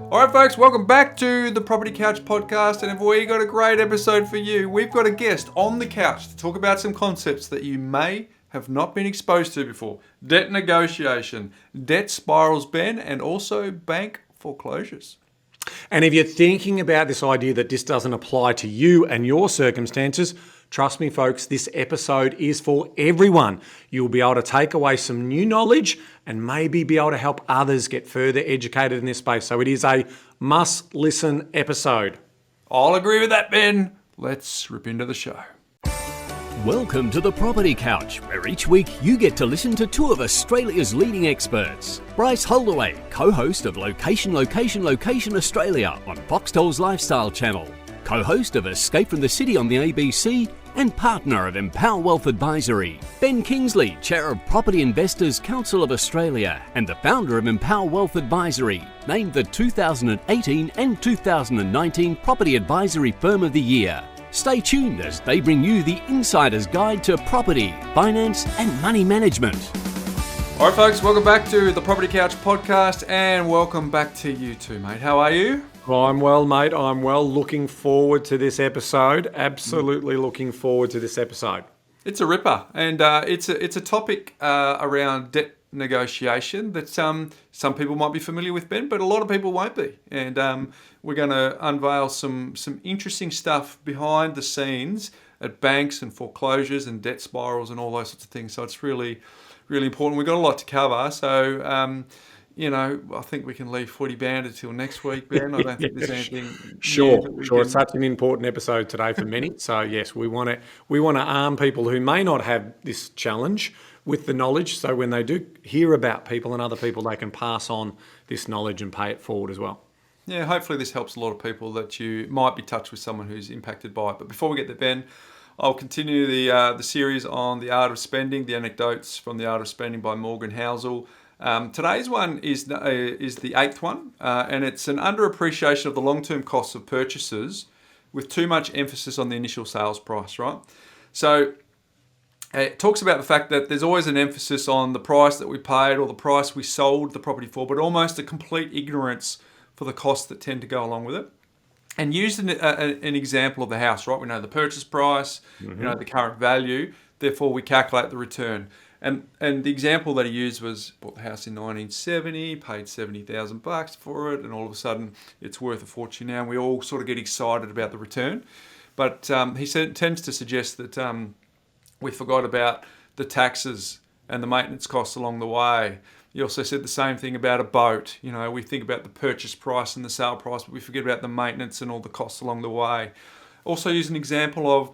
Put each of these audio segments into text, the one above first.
All right, folks, welcome back to the Property Couch podcast, and we got a great episode for you. We've got a guest on the couch to talk about some concepts that you may have not been exposed to before. Debt negotiation, debt spirals, Ben, and also bank foreclosures. And if you're thinking about this idea that this doesn't apply to you and your circumstances, trust me, folks, this episode is for everyone. You'll be able to take away some new knowledge and maybe be able to help others get further educated in this space. So it is a must-listen episode. I'll agree with that, Ben. Let's rip into the show. Welcome to the Property Couch, where each week you get to listen to two of Australia's leading experts. Bryce Holdaway, co-host of Location Australia on Foxtel's Lifestyle Channel, co-host of Escape from the City on the ABC, and partner of Empower Wealth Advisory. Ben Kingsley, chair of Property Investors Council of Australia and the founder of Empower Wealth Advisory, named the 2018 and 2019 Property Advisory Firm of the Year. Stay tuned as they bring you the insider's guide to property, finance and money management. All right, folks, welcome back to the Property Couch podcast, and welcome back to you too, mate. How are you? I'm well, mate. I'm well. Looking forward to this episode. Absolutely looking forward to this episode. It's a ripper, and it's a topic around debt negotiation that some people might be familiar with, Ben, but a lot of people won't be. And we're going to unveil some interesting stuff behind the scenes at banks and foreclosures and debt spirals and all those sorts of things. So it's really, really important. We've got a lot to cover. So, I think we can leave footy band until next week, Ben. I don't think there's anything. Sure. It's such an important episode today for many. So yes, we want to arm people who may not have this challenge with the knowledge. So when they do hear about people and other people, they can pass on this knowledge and pay it forward as well. Yeah, hopefully this helps a lot of people that you might be touched with someone who's impacted by it. But before we get there, Ben, I'll continue the series on the art of spending, the anecdotes from the art of spending by Morgan Housel. Today's one is the eighth one, and it's an underappreciation of the long-term costs of purchases with too much emphasis on the initial sales price, right? So it talks about the fact that there's always an emphasis on the price that we paid or the price we sold the property for, but almost a complete ignorance for the costs that tend to go along with it. And used an example of the house, right? We know the purchase price, the current value, therefore we calculate the return. And the example that he used was bought the house in 1970, paid $70,000 for it, and all of a sudden it's worth a fortune now. And we all sort of get excited about the return, but he tends to suggest that we forgot about the taxes and the maintenance costs along the way. He also said the same thing about a boat. We think about the purchase price and the sale price, but we forget about the maintenance and all the costs along the way. Also use an example of,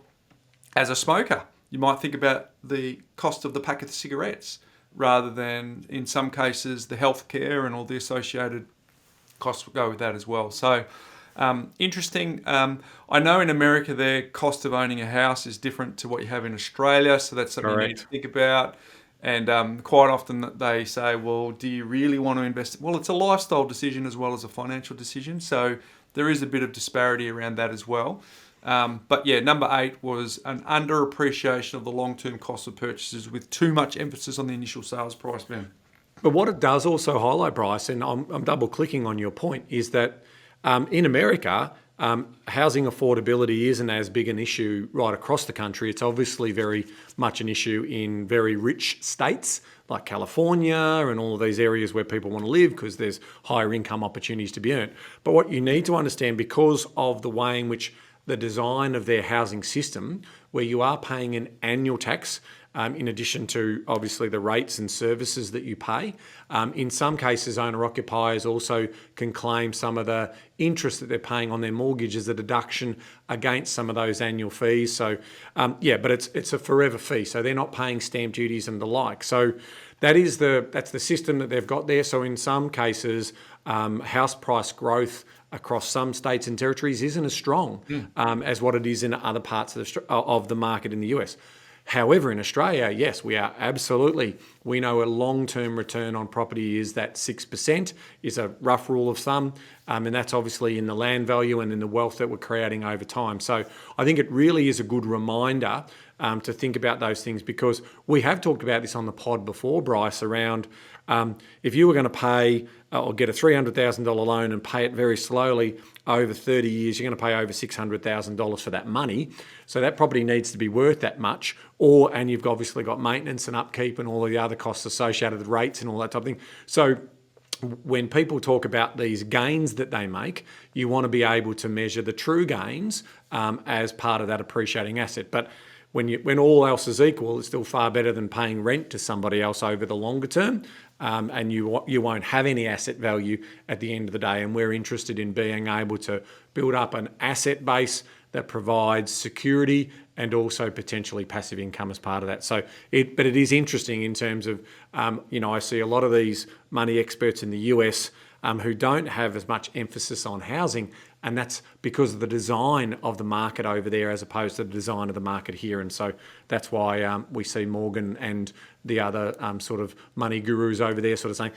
as a smoker, you might think about the cost of the packet of cigarettes rather than, in some cases, the healthcare and all the associated costs will go with that as well. So interesting. I know in America their cost of owning a house is different to what you have in Australia, so that's something you need to think about. And quite often they say, well, do you really want to invest? Well, it's a lifestyle decision as well as a financial decision. So there is a bit of disparity around that as well. But yeah, number 8 was an underappreciation of the long-term cost of purchases with too much emphasis on the initial sales price, Ben. But what it does also highlight, Bryce, and I'm double-clicking on your point, is that in America, housing affordability isn't as big an issue right across the country. It's obviously very much an issue in very rich states like California and all of these areas where people want to live because there's higher income opportunities to be earned. But what you need to understand, because of the way in which the design of their housing system, where you are paying an annual tax in addition to obviously the rates and services that you pay. In some cases, owner-occupiers also can claim some of the interest that they're paying on their mortgage as a deduction against some of those annual fees. So, but it's a forever fee, so they're not paying stamp duties and the like. So that's the system that they've got there. So in some cases, house price growth across some states and territories isn't as strong as what it is in other parts of the market in the US. However, in Australia, yes, we are absolutely we know a long-term return on property is that 6% is a rough rule of thumb. And that's obviously in the land value and in the wealth that we're creating over time. So I think it really is a good reminder to think about those things, because we have talked about this on the pod before, Bryce, around if you were going to pay or get a $300,000 loan and pay it very slowly over 30 years, you're going to pay over $600,000 for that money. So that property needs to be worth that much. And you've obviously got maintenance and upkeep and all of the other costs associated with rates and all that type of thing. So when people talk about these gains that they make, you want to be able to measure the true gains as part of that appreciating asset. But when all else is equal, it's still far better than paying rent to somebody else over the longer term, and you won't have any asset value at the end of the day. And we're interested in being able to build up an asset base that provides security and also potentially passive income as part of that. But it is interesting in terms of, I see a lot of these money experts in the US who don't have as much emphasis on housing, and that's because of the design of the market over there as opposed to the design of the market here. And so that's why we see Morgan and the other sort of money gurus over there sort of saying,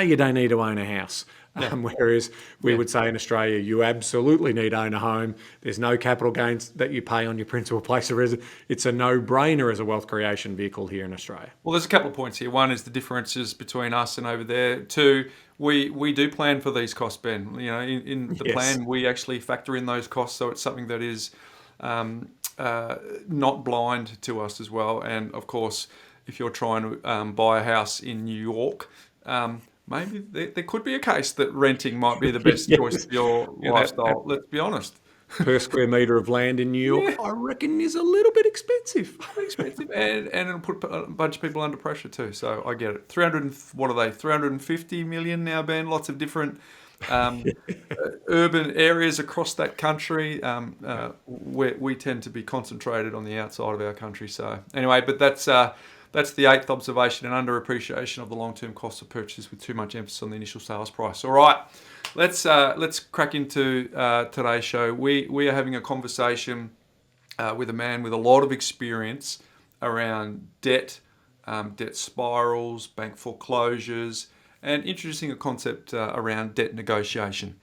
you don't need to own a house. Whereas we would say in Australia, you absolutely need to own a home. There's no capital gains that you pay on your principal place of residence. It's a no-brainer as a wealth creation vehicle here in Australia. Well, there's a couple of points here. One is the differences between us and over there. Two, we do plan for these costs, Ben. In the plan, we actually factor in those costs, so it's something that is not blind to us as well. And of course, if you're trying to buy a house in New York, maybe there could be a case that renting might be the best choice for your lifestyle. Let's be honest. Per square metre of land in New York, I reckon, is a little bit expensive. And it'll put a bunch of people under pressure too. So I get it. 350 million now, Ben. Lots of different urban areas across that country. We tend to be concentrated on the outside of our country. So anyway, but that's the eighth observation, an underappreciation of the long-term cost of purchases with too much emphasis on the initial sales price. All right, let's crack into today's show. We are having a conversation with a man with a lot of experience around debt spirals, bank foreclosures, and introducing a concept around debt negotiation.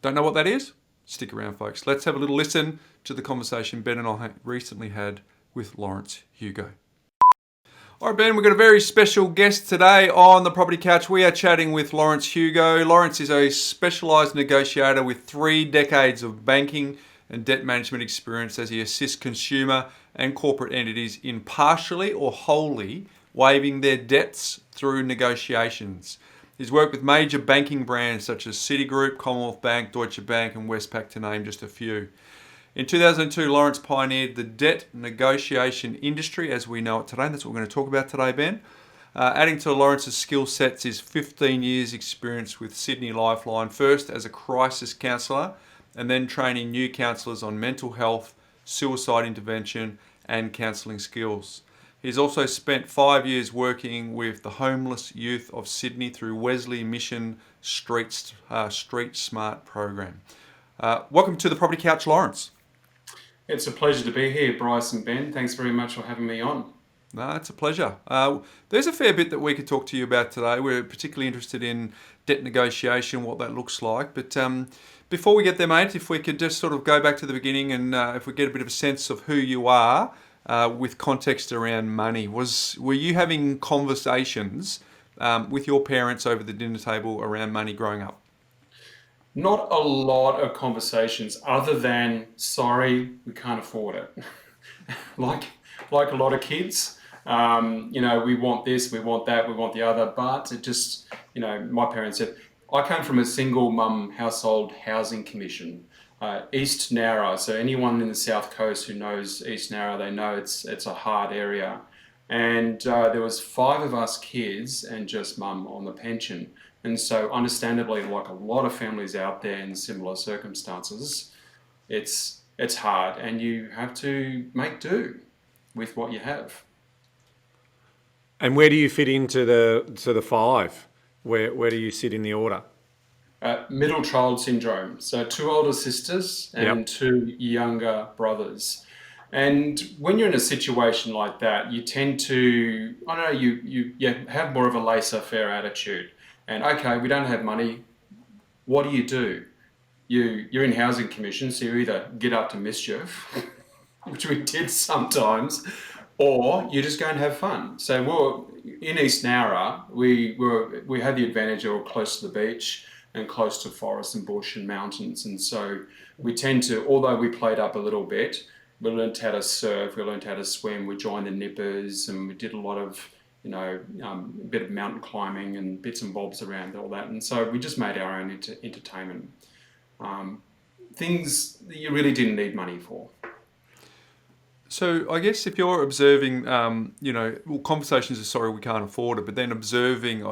Don't know what that is? Stick around, folks. Let's have a little listen to the conversation Ben and I recently had with Laurence Hugo. All right, Ben, we've got a very special guest today on the Property Couch. We are chatting with Laurence Hugo. Laurence is a specialised negotiator with 3 decades of banking and debt management experience as he assists consumer and corporate entities in partially or wholly waiving their debts through negotiations. He's worked with major banking brands such as Citigroup, Commonwealth Bank, Deutsche Bank and Westpac, to name just a few. In 2002, Laurence pioneered the debt negotiation industry as we know it today, and that's what we're going to talk about today, Ben. Adding to Laurence's skill sets is 15 years experience with Sydney Lifeline, first as a crisis counsellor and then training new counsellors on mental health, suicide intervention and counselling skills. He's also spent 5 years working with the homeless youth of Sydney through Wesley Mission Street Smart program. Welcome to the Property Couch, Laurence. It's a pleasure to be here, Bryce and Ben. Thanks very much for having me on. No, it's a pleasure. There's a fair bit that we could talk to you about today. We're particularly interested in debt negotiation, what that looks like. But before we get there, mate, if we could just sort of go back to the beginning and if we get a bit of a sense of who you are with context around money. Were you having conversations with your parents over the dinner table around money growing up? Not a lot of conversations other than, sorry, we can't afford it. like a lot of kids, we want this, we want that, we want the other, but it just, my parents said, I came from a single mum household housing commission, East Nowra. So anyone in the South Coast who knows East Nowra, they know it's a hard area. And there was 5 of us kids and just mum on the pension. And so understandably, like a lot of families out there in similar circumstances, it's hard and you have to make do with what you have. And where do you fit into the 5? Where do you sit in the order? Middle child syndrome. So 2 older sisters and 2 younger brothers. And when you're in a situation like that, you tend to, I don't know, you have more of a laissez-faire attitude. And okay, we don't have money. What do? You're in housing commission, so you either get up to mischief, which we did sometimes, or you just go and have fun. So in East Nowra, we had the advantage of close to the beach and close to forest and bush and mountains, and so we tend to, although we played up a little bit, we learned how to surf, we learned how to swim, we joined the nippers, and we did a lot of a bit of mountain climbing and bits and bobs around all that, and so we just made our own entertainment. Things that you really didn't need money for. So I guess if you're observing, conversations are sorry we can't afford it, but then observing,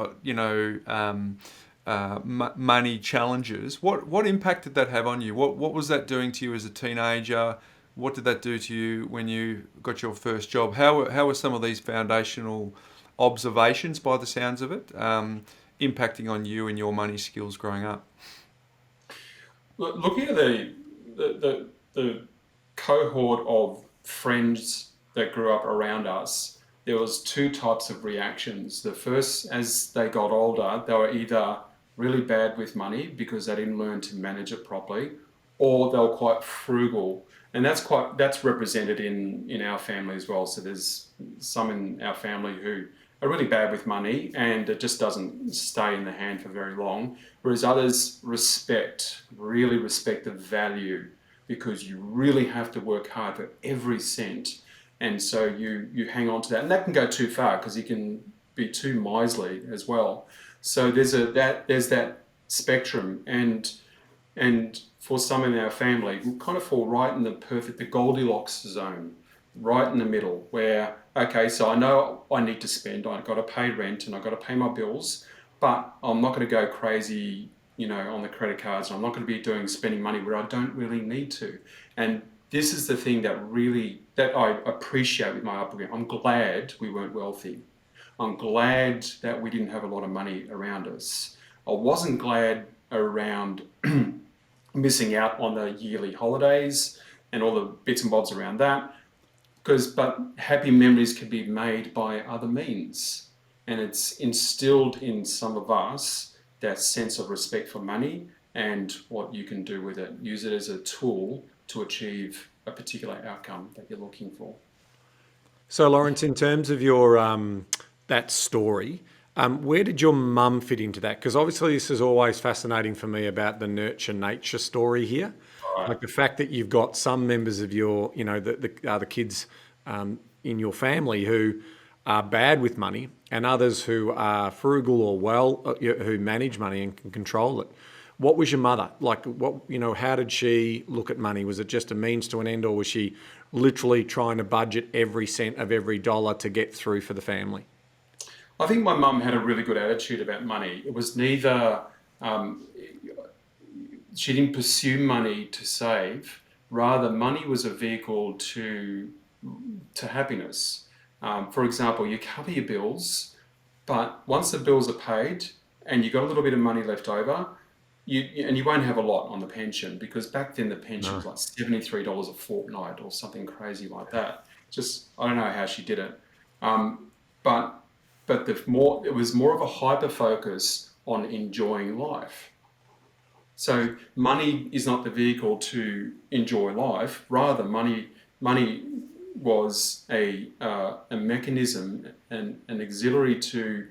money challenges, what impact did that have on you? What was that doing to you as a teenager? What did that do to you when you got your first job? How were some of these foundational observations, by the sounds of it, impacting on you and your money skills growing up? Looking at the cohort of friends that grew up around us, there was two types of reactions. The first, as they got older, they were either really bad with money because they didn't learn to manage it properly, or they were quite frugal. And that's represented in our family as well. So there's some in our family who are really bad with money and it just doesn't stay in the hand for very long. Whereas others really respect the value, because you really have to work hard for every cent. And so you hang on to that. And that can go too far because you can be too miserly as well. So there's that spectrum. And for some in our family, we kind of fall right in the Goldilocks zone, right in the middle, where, okay, so I know I need to spend, I've got to pay rent and I've got to pay my bills, but I'm not going to go crazy, on the credit cards. I'm not going to be spending money where I don't really need to. And this is the thing that I appreciate with my upbringing. I'm glad we weren't wealthy. I'm glad that we didn't have a lot of money around us. I wasn't glad around missing out on the yearly holidays and all the bits and bobs around that. But happy memories can be made by other means. And it's instilled in some of us that sense of respect for money and what you can do with it. Use it as a tool to achieve a particular outcome that you're looking for. So, Laurence, in terms of your that story, where did your mum fit into that? Because obviously this is always fascinating for me about the nurture nature story here. Right. Like the fact that you've got some members of your, the kids in your family who are bad with money, and others who are frugal or who manage money and can control it. What was your mother like? How did she look at money? Was it just a means to an end, or was she literally trying to budget every cent of every dollar to get through for the family? I think my mum had a really good attitude about money. It was neither, she didn't pursue money to save. Rather, money was a vehicle to happiness. For example, you cover your bills, but once the bills are paid and you've got a little bit of money left over, you won't have a lot on the pension, because back then the pension was like $73 a fortnight or something crazy like that. Just, I don't know how she did it. But it was more of a hyper focus on enjoying life. So money is not the vehicle to enjoy life. Rather, money was a mechanism and an auxiliary to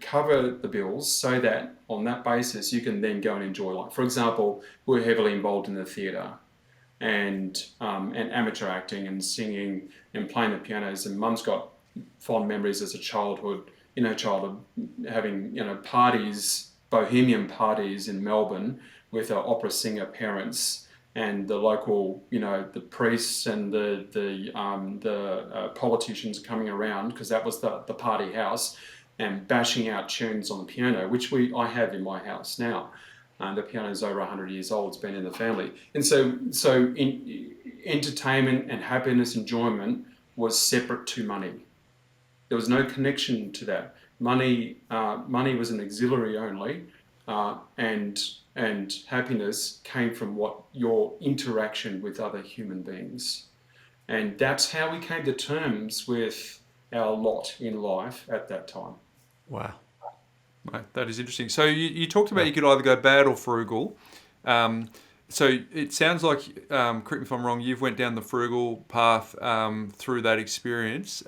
cover the bills, so that on that basis you can then go and enjoy life. For example, we're heavily involved in the theatre and amateur acting and singing and playing the pianos. And Mum's got fond memories as a childhood having parties, bohemian parties in Melbourne with our opera singer parents and the local, the priests and the politicians coming around, because that was the party house, and bashing out tunes on the piano, which I have in my house now. The piano's over 100 years old. It's been in the family. And so entertainment and happiness, enjoyment was separate to money. There was no connection to that. Money was an auxiliary only, and happiness came from what your interaction with other human beings. And that's how we came to terms with our lot in life at that time. Wow. Right, that is interesting. So you talked about you could either go bad or frugal. So it sounds like, correct me if I'm wrong, you've went down the frugal path through that experience.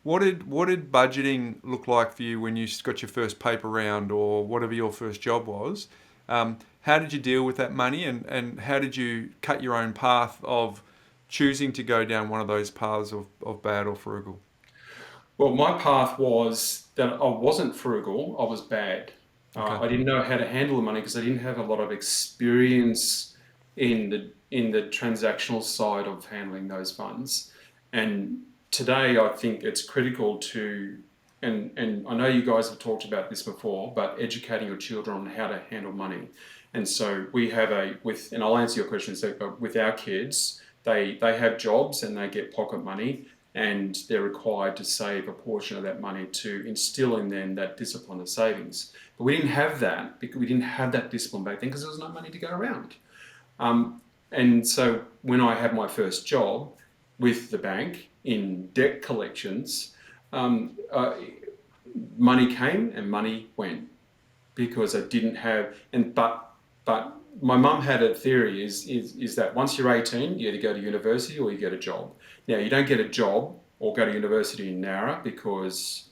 What did budgeting look like for you when you got your first paper round or whatever your first job was? How did you deal with that money, and how did you cut your own path of choosing to go down one of those paths of bad or frugal? Well, my path was that I wasn't frugal, I was bad. Okay. I didn't know how to handle the money because I didn't have a lot of experience in the transactional side of handling those funds. And today I think it's critical to, and I know you guys have talked about this before, but educating your children on how to handle money. And so we have and I'll answer your question, but with our kids, they have jobs and they get pocket money, and they're required to save a portion of that money to instill in them that discipline of savings. But we didn't have that because we didn't have that discipline back then because there was no money to go around. And so when I had my first job with the bank in debt collections, money came and money went because I didn't have, but my mum had a theory is that once you're 18, you either go to university or you get a job. Now, you don't get a job or go to university in Nowra because,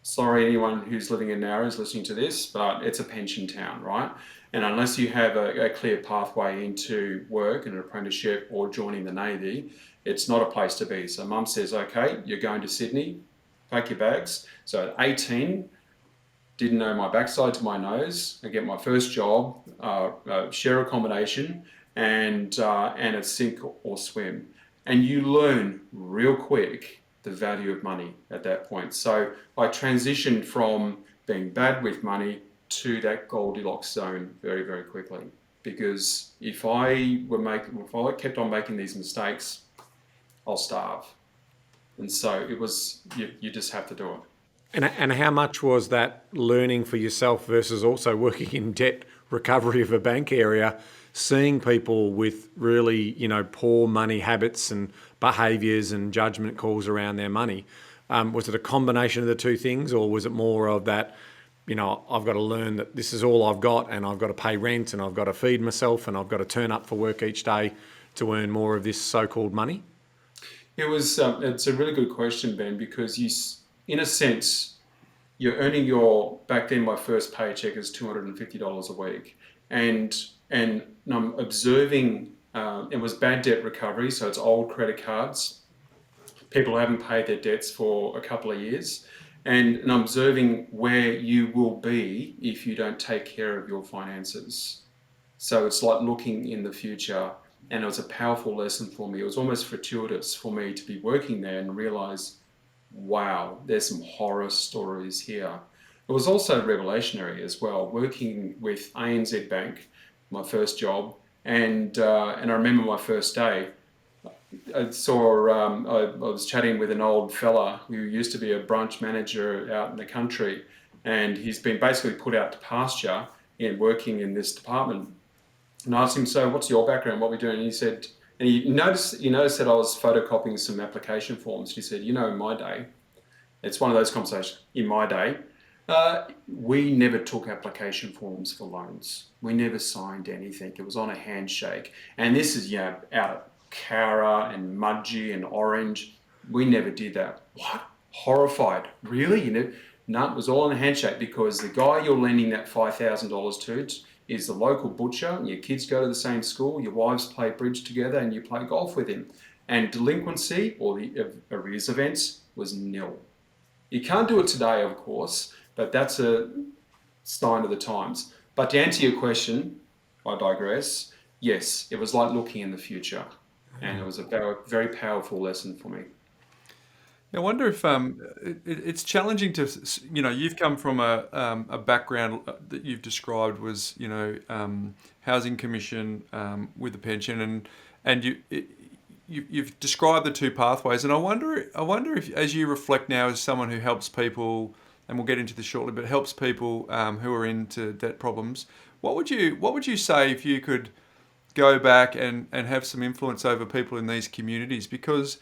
sorry, anyone who's living in Nowra is listening to this, but it's a pension town, right? And unless you have a clear pathway into work and an apprenticeship or joining the Navy, it's not a place to be. So mum says, okay, you're going to Sydney, pack your bags. So at 18, didn't know my backside to my nose. I get my first job, share accommodation, and it's sink or swim. And you learn real quick the value of money at that point. So I transitioned from being bad with money to that Goldilocks zone very, very quickly. Because if I kept on making these mistakes, I'll starve. And so it was, you just have to do it. And how much was that learning for yourself versus also working in debt recovery of a bank area, seeing people with really, poor money habits and behaviours and judgment calls around their money? Was it a combination of the two things, or was it more of that, I've got to learn that this is all I've got and I've got to pay rent and I've got to feed myself and I've got to turn up for work each day to earn more of this so-called money? It's a really good question, Ben, because in a sense, you're earning back then my first paycheck is $250 a week. And I'm observing, it was bad debt recovery, so it's old credit cards. People haven't paid their debts for a couple of years. And I'm observing where you will be if you don't take care of your finances. So it's like looking in the future. And it was a powerful lesson for me. It was almost fortuitous for me to be working there and realize, wow, there's some horror stories here. It was also revolutionary as well, working with ANZ Bank, my first job, and I remember my first day. I was chatting with an old fella who used to be a branch manager out in the country, and he's been basically put out to pasture in working in this department. And I asked him, so what's your background? What are we doing? And he said, and he noticed that I was photocopying some application forms. He said, in my day, it's one of those conversations, in my day, we never took application forms for loans. We never signed anything. It was on a handshake. And this is, out of Cara and Mudgee and Orange. We never did that. What? Horrified. Really? No, it was all on a handshake because the guy you're lending that $5,000 to is the local butcher, and your kids go to the same school, your wives play bridge together, and you play golf with him. And delinquency, or the arrears events, was nil. You can't do it today, of course, but that's a sign of the times. But to answer your question, I digress. Yes, it was like looking in the future, and it was a very powerful lesson for me. I wonder if it's challenging to, you've come from a background that you've described was, housing commission with a pension, and you've described the two pathways, and I wonder if, as you reflect now as someone who helps people, and we'll get into this shortly, but helps people who are into debt problems, what would you say if you could go back and have some influence over people in these communities, because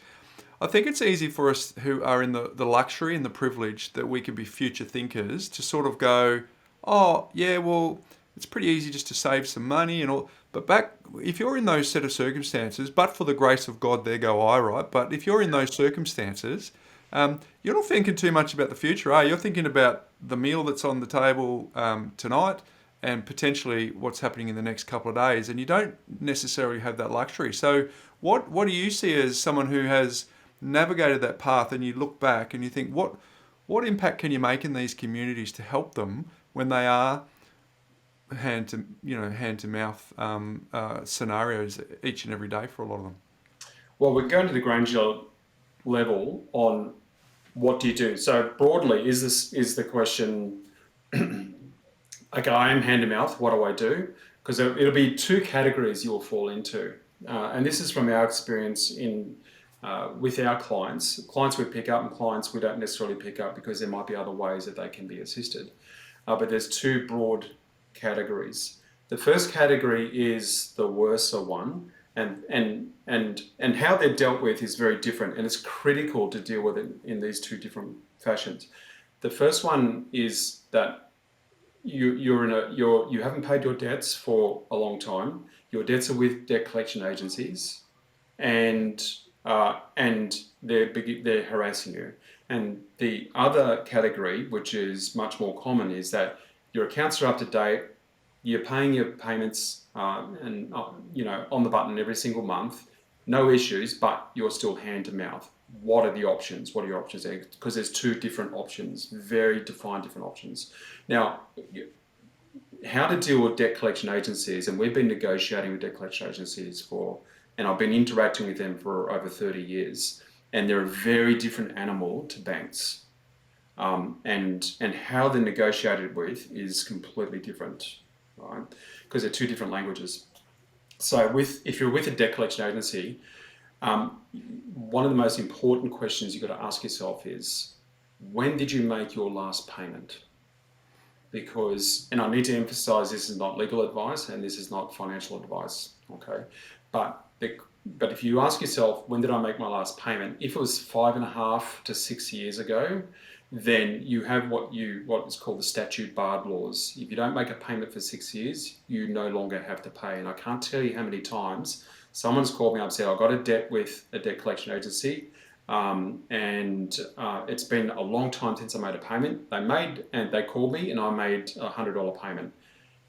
I think it's easy for us who are in the luxury and the privilege that we can be future thinkers to sort of go, oh, yeah, well, it's pretty easy just to save some money and all. But if you're in those set of circumstances, but for the grace of God, there go I, right? But if you're in those circumstances, you're not thinking too much about the future, are you? You're thinking about the meal that's on the table tonight and potentially what's happening in the next couple of days, and you don't necessarily have that luxury. So what do you see as someone who has navigated that path, and you look back and you think, what impact can you make in these communities to help them when they are hand to mouth scenarios each and every day for a lot of them? Well, we're going to the granular level on what do you do. So broadly, is the question, okay, I am hand to mouth, what do I do? Because it'll be two categories you'll fall into. And this is from our experience with our clients we pick up and clients we don't necessarily pick up because there might be other ways that they can be assisted. But there's two broad categories. The first category is the worser one, and how they're dealt with is very different, and it's critical to deal with it in these two different fashions. The first one is that you haven't paid your debts for a long time. Your debts are with debt collection agencies, and they're harassing you. And the other category, which is much more common, is that your accounts are up to date, you're paying your payments on the button every single month, no issues, but you're still hand to mouth. What are the options? What are your options there? Because there's two different options, very defined different options. Now, how to deal with debt collection agencies, and we've been negotiating with debt collection agencies and I've been interacting with them for over 30 years, and they're a very different animal to banks. And how they're negotiated with is completely different, right? Because they're two different languages. So if you're with a debt collection agency, one of the most important questions you've got to ask yourself is, when did you make your last payment? Because, and I need to emphasize, this is not legal advice and this is not financial advice, okay? But if you ask yourself, when did I make my last payment? If it was 5.5 to 6 years ago, then you have what is called the statute barred laws. If you don't make a payment for 6 years, you no longer have to pay. And I can't tell you how many times someone's called me up and said, I've got a debt with a debt collection agency, and it's been a long time since I made a payment. They called me and I made a $100 payment.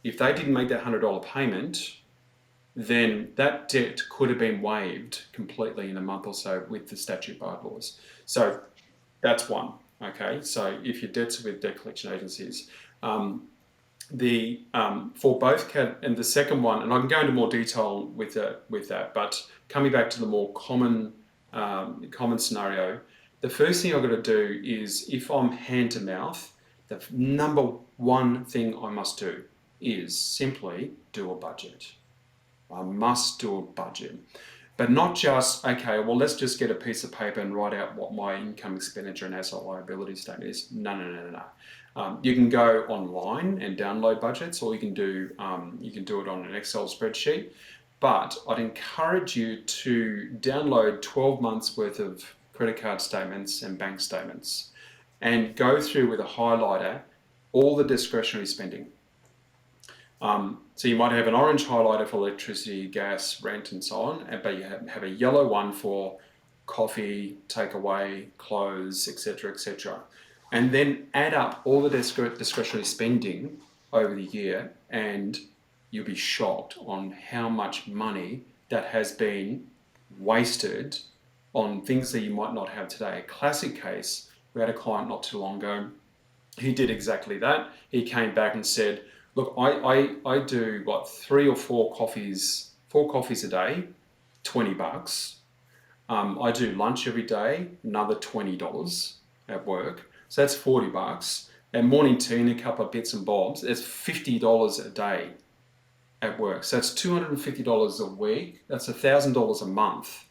If they didn't make that $100 payment, then that debt could have been waived completely in a month or so with the statute barred laws. So that's one. Okay, so if your debts are with debt collection agencies, for both and the second one, and I can go into more detail with that, but coming back to the more common scenario, the first thing I've got to do is, if I'm hand to mouth, the number one thing I must do is simply do a budget. I must do a budget. But not just, okay, well, let's just get a piece of paper and write out what my income, expenditure, and asset liability statement is. No. You can go online and download budgets, or you can do it on an Excel spreadsheet. But I'd encourage you to download 12 months worth of credit card statements and bank statements, and go through with a highlighter all the discretionary spending. So you might have an orange highlighter for electricity, gas, rent, and so on, but you have a yellow one for coffee, takeaway, clothes, etc., and then add up all the discretionary spending over the year, and you'll be shocked on how much money that has been wasted on things that you might not have today. A classic case, we had a client not too long ago. He did exactly that. He came back and said, look, I do 3 or 4 coffees a day, $20. I do lunch every day, another $20 at work. So that's $40. And morning tea and a couple of bits and bobs, that's $50 a day at work. So that's $250 a week. That's $1,000 a month.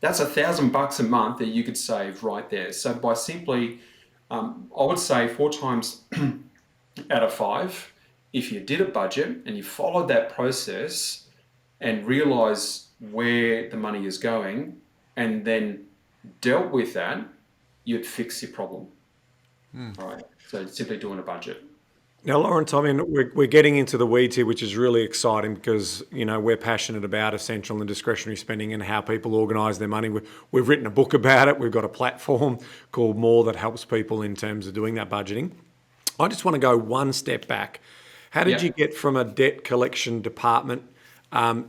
That's $1,000 a month that you could save right there. So by simply, I would say 4 times out of 5, if you did a budget and you followed that process and realize where the money is going and then dealt with that, you'd fix your problem. Right? So simply doing a budget. Now, Laurence, I mean, we're getting into the weeds here, which is really exciting because, you know, we're passionate about essential and discretionary spending and how people organise their money. We've written a book about it. We've got a platform called More that helps people in terms of doing that budgeting. I just want to go one step back. How did you get from a debt collection department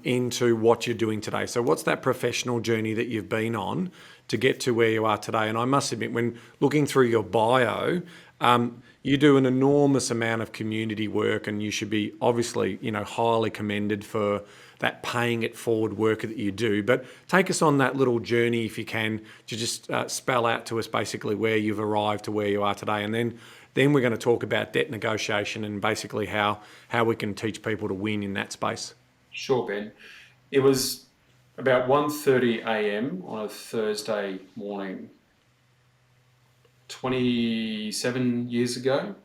into what you're doing today? So what's that professional journey that you've been on to get to where you are today? And I must admit, when looking through your bio, you do an enormous amount of community work, and you should be obviously, you know, highly commended for that paying it forward work that you do. But take us on that little journey, if you can, to just spell out to us basically where you've arrived to where you are today. And then we're going to talk about debt negotiation and basically how we can teach people to win in that space. Sure, Ben. It was about 1:30 a.m. on a Thursday morning, 27 years ago.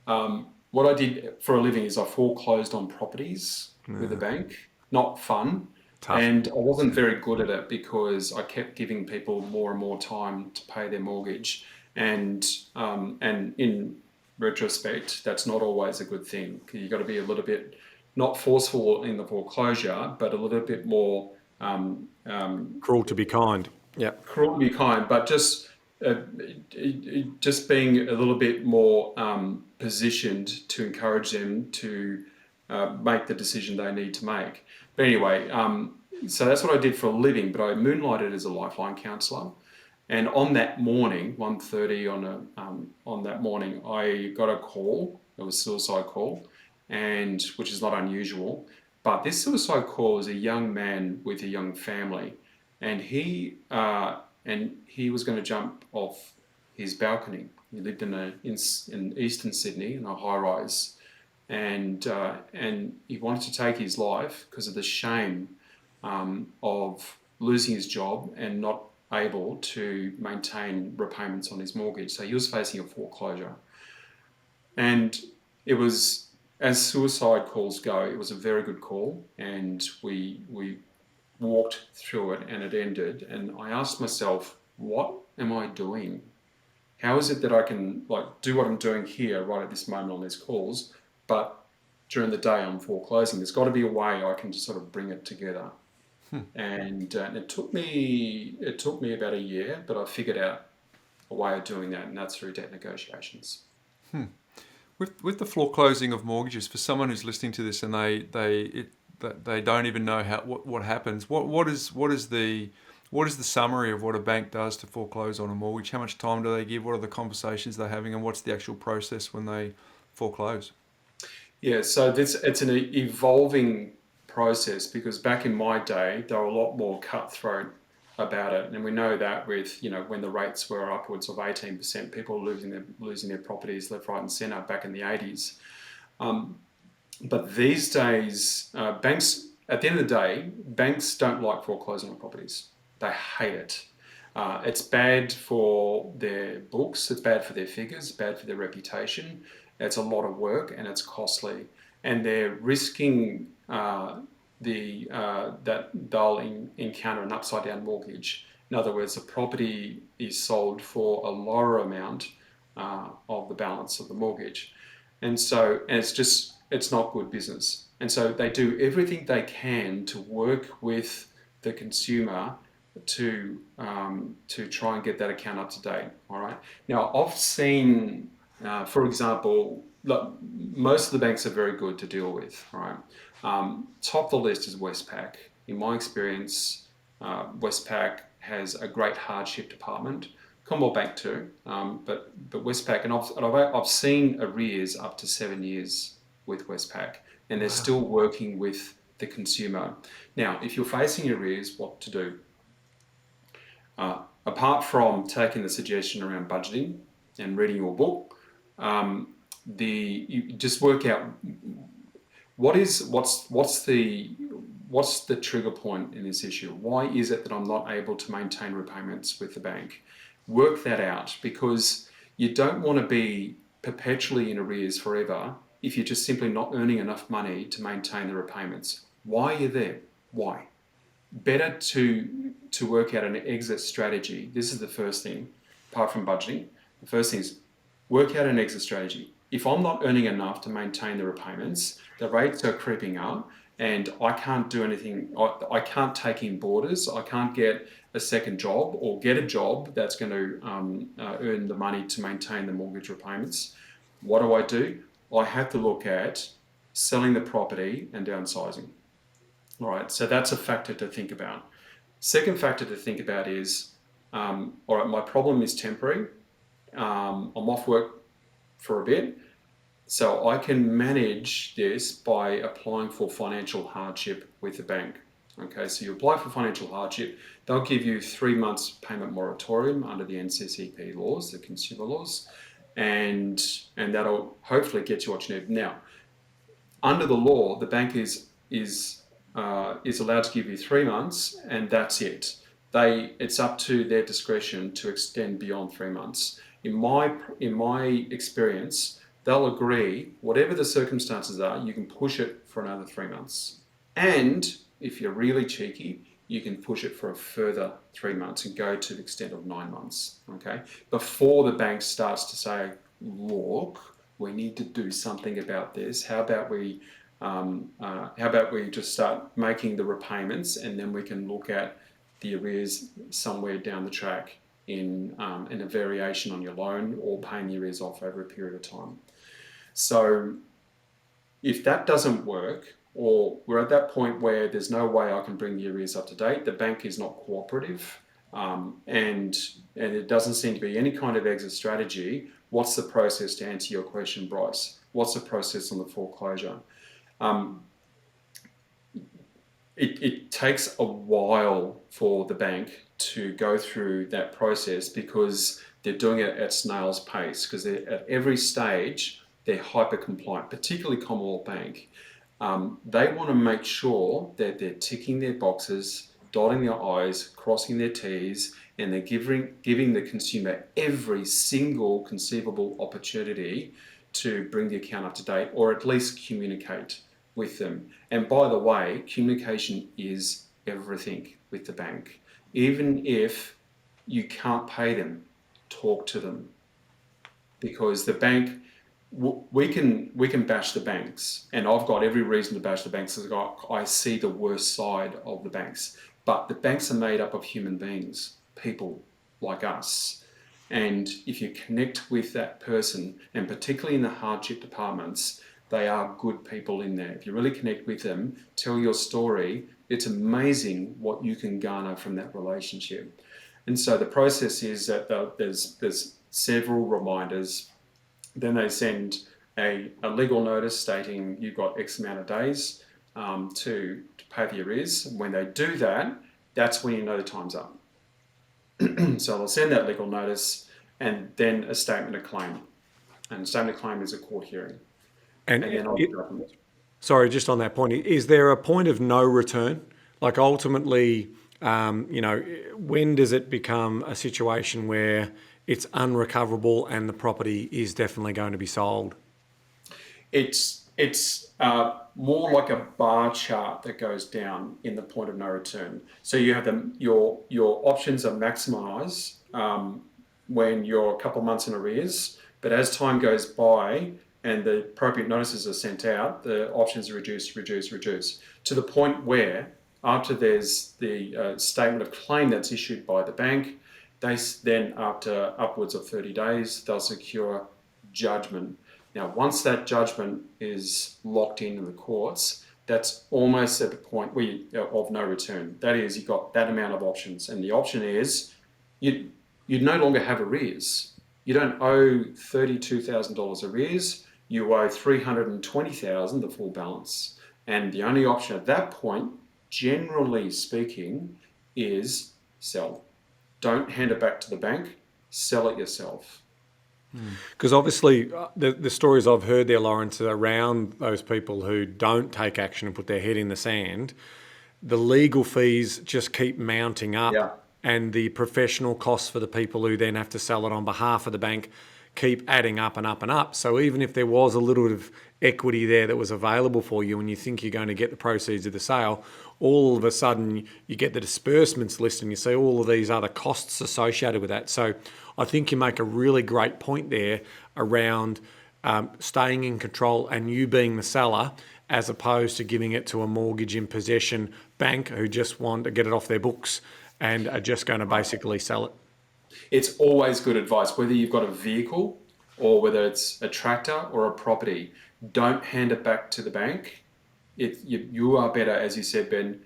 What I did for a living is I foreclosed on properties with a bank. Not fun. Tough. And I wasn't very good at it because I kept giving people more and more time to pay their mortgage. And in retrospect, that's not always a good thing. You've got to be a little bit, not forceful in the foreclosure, but a little bit more Cruel to be kind. Yeah. cruel to be kind, but just being a little bit more positioned to encourage them to make the decision they need to make. But anyway, so that's what I did for a living, but I moonlighted as a lifeline counsellor. And on that morning, 1:30 on that morning, I got a call. It was a suicide call, and which is not unusual. But this suicide call was a young man with a young family, and he was going to jump off his balcony. He lived in eastern Sydney in a high rise, and he wanted to take his life because of the shame of losing his job and not able to maintain repayments on his mortgage. So he was facing a foreclosure. And it was, as suicide calls go, it was a very good call, and we walked through it and it ended. And I asked myself, what am I doing? How is it that I can do what I'm doing here right at this moment on these calls, but during the day I'm foreclosing? There's got to be a way I can just sort of bring it together. And it took me about a year, but I figured out a way of doing that, and that's through debt negotiations. With the foreclosing of mortgages, for someone who's listening to this and they don't even know what happens, what is the summary of what a bank does to foreclose on a mortgage? How much time do they give? What are the conversations they're having, and what's the actual process when they foreclose? Yeah, so it's an evolving process, because back in my day they were a lot more cutthroat about it, and we know that with, you know, when the rates were upwards of 18%, people were losing their properties left, right, and centre back in the 80s. But these days, banks, at the end of the day, banks don't like foreclosing on properties. They hate it. It's bad for their books, it's bad for their figures, it's bad for their reputation. It's a lot of work and it's costly, and they're risking that they'll encounter an upside down mortgage. In other words, the property is sold for a lower amount of the balance of the mortgage, and it's not good business. And so they do everything they can to work with the consumer to try and get that account up to date. All right. Now, I've seen, for example, look, most of the banks are very good to deal with. All right. Top of the list is Westpac. In my experience, Westpac has a great hardship department. Commonwealth Bank too, but Westpac, and I've seen arrears up to 7 years with Westpac, and they're still working with the consumer. Now, if you're facing arrears, what to do? Apart from taking the suggestion around budgeting and reading your book, you just work out what's the trigger point in this issue. Why is it that I'm not able to maintain repayments with the bank? Work that out, because you don't want to be perpetually in arrears forever if you're just simply not earning enough money to maintain the repayments. Why are you there? Why? Better to work out an exit strategy. This is the first thing, apart from budgeting. The first thing is work out an exit strategy. If I'm not earning enough to maintain the repayments, the rates are creeping up, and I can't do anything. I can't take in boarders. I can't get a second job or get a job that's going to earn the money to maintain the mortgage repayments. What do? I have to look at selling the property and downsizing. All right, so that's a factor to think about. Second factor to think about is, all right, my problem is temporary. I'm off work for a bit, so I can manage this by applying for financial hardship with the bank. Okay, so you apply for financial hardship, they'll give you 3 months payment moratorium under the NCCP laws, the consumer laws, and that'll hopefully get you what you need. Now, under the law, the bank is allowed to give you 3 months, and that's it. It's up to their discretion to extend beyond 3 months. In my experience, they'll agree, whatever the circumstances are, you can push it for another 3 months. And if you're really cheeky, you can push it for a further 3 months and go to the extent of 9 months, okay? Before the bank starts to say, look, we need to do something about this. How about we just start making the repayments, and then we can look at the arrears somewhere down the track in a variation on your loan, or paying the arrears off over a period of time. So if that doesn't work, or we're at that point where there's no way I can bring the arrears up to date, the bank is not cooperative, and it doesn't seem to be any kind of exit strategy, what's the process, to answer your question, Bryce? What's the process on the foreclosure? It takes a while for the bank to go through that process, because they're doing it at snail's pace, because at every stage they're hyper compliant, particularly Commonwealth Bank. They want to make sure that they're ticking their boxes, dotting their I's, crossing their T's, and they're giving the consumer every single conceivable opportunity to bring the account up to date, or at least communicate with them. And by the way, communication is everything with the bank. Even if you can't pay them, talk to them, because the bank, we can bash the banks, and I've got every reason to bash the banks, because I see the worst side of the banks. But the banks are made up of human beings, people like us. And if you connect with that person, and particularly in the hardship departments, they are good people in there. If you really connect with them, tell your story, it's amazing what you can garner from that relationship. And so the process is that there's several reminders. Then they send a legal notice stating you've got X amount of days to pay the arrears. When they do that, that's when you know the time's up. So they'll send that legal notice, and then a statement of claim. And a statement of claim is a court hearing. And then sorry, just on that point, is there a point of no return? Like ultimately, when does it become a situation where it's unrecoverable and the property is definitely going to be sold? It's more like a bar chart that goes down in the point of no return. So you have your options are maximised when you're a couple of months in arrears, but as time goes by and the appropriate notices are sent out, the options are reduced to the point where, after there's the statement of claim that's issued by the bank, they then, after upwards of 30 days, they'll secure judgment. Now, once that judgment is locked in the courts, that's almost at the point of no return. That is, you've got that amount of options, and the option is you no longer have arrears. You don't owe $32,000 arrears. You owe $320,000, the full balance. And the only option at that point, generally speaking, is sell. Don't hand it back to the bank, sell it yourself. Because obviously the stories I've heard there, Laurence, around those people who don't take action and put their head in the sand, the legal fees just keep mounting up, and the professional costs for the people who then have to sell it on behalf of the bank keep adding up and up and up. So even if there was a little bit of equity there that was available for you and you think you're going to get the proceeds of the sale, all of a sudden you get the disbursements list and you see all of these other costs associated with that. So I think you make a really great point there around staying in control and you being the seller, as opposed to giving it to a mortgage in possession bank who just want to get it off their books and are just going to basically sell it. It's always good advice, whether you've got a vehicle or whether it's a tractor or a property. Don't hand it back to the bank. You are better, as you said, Ben,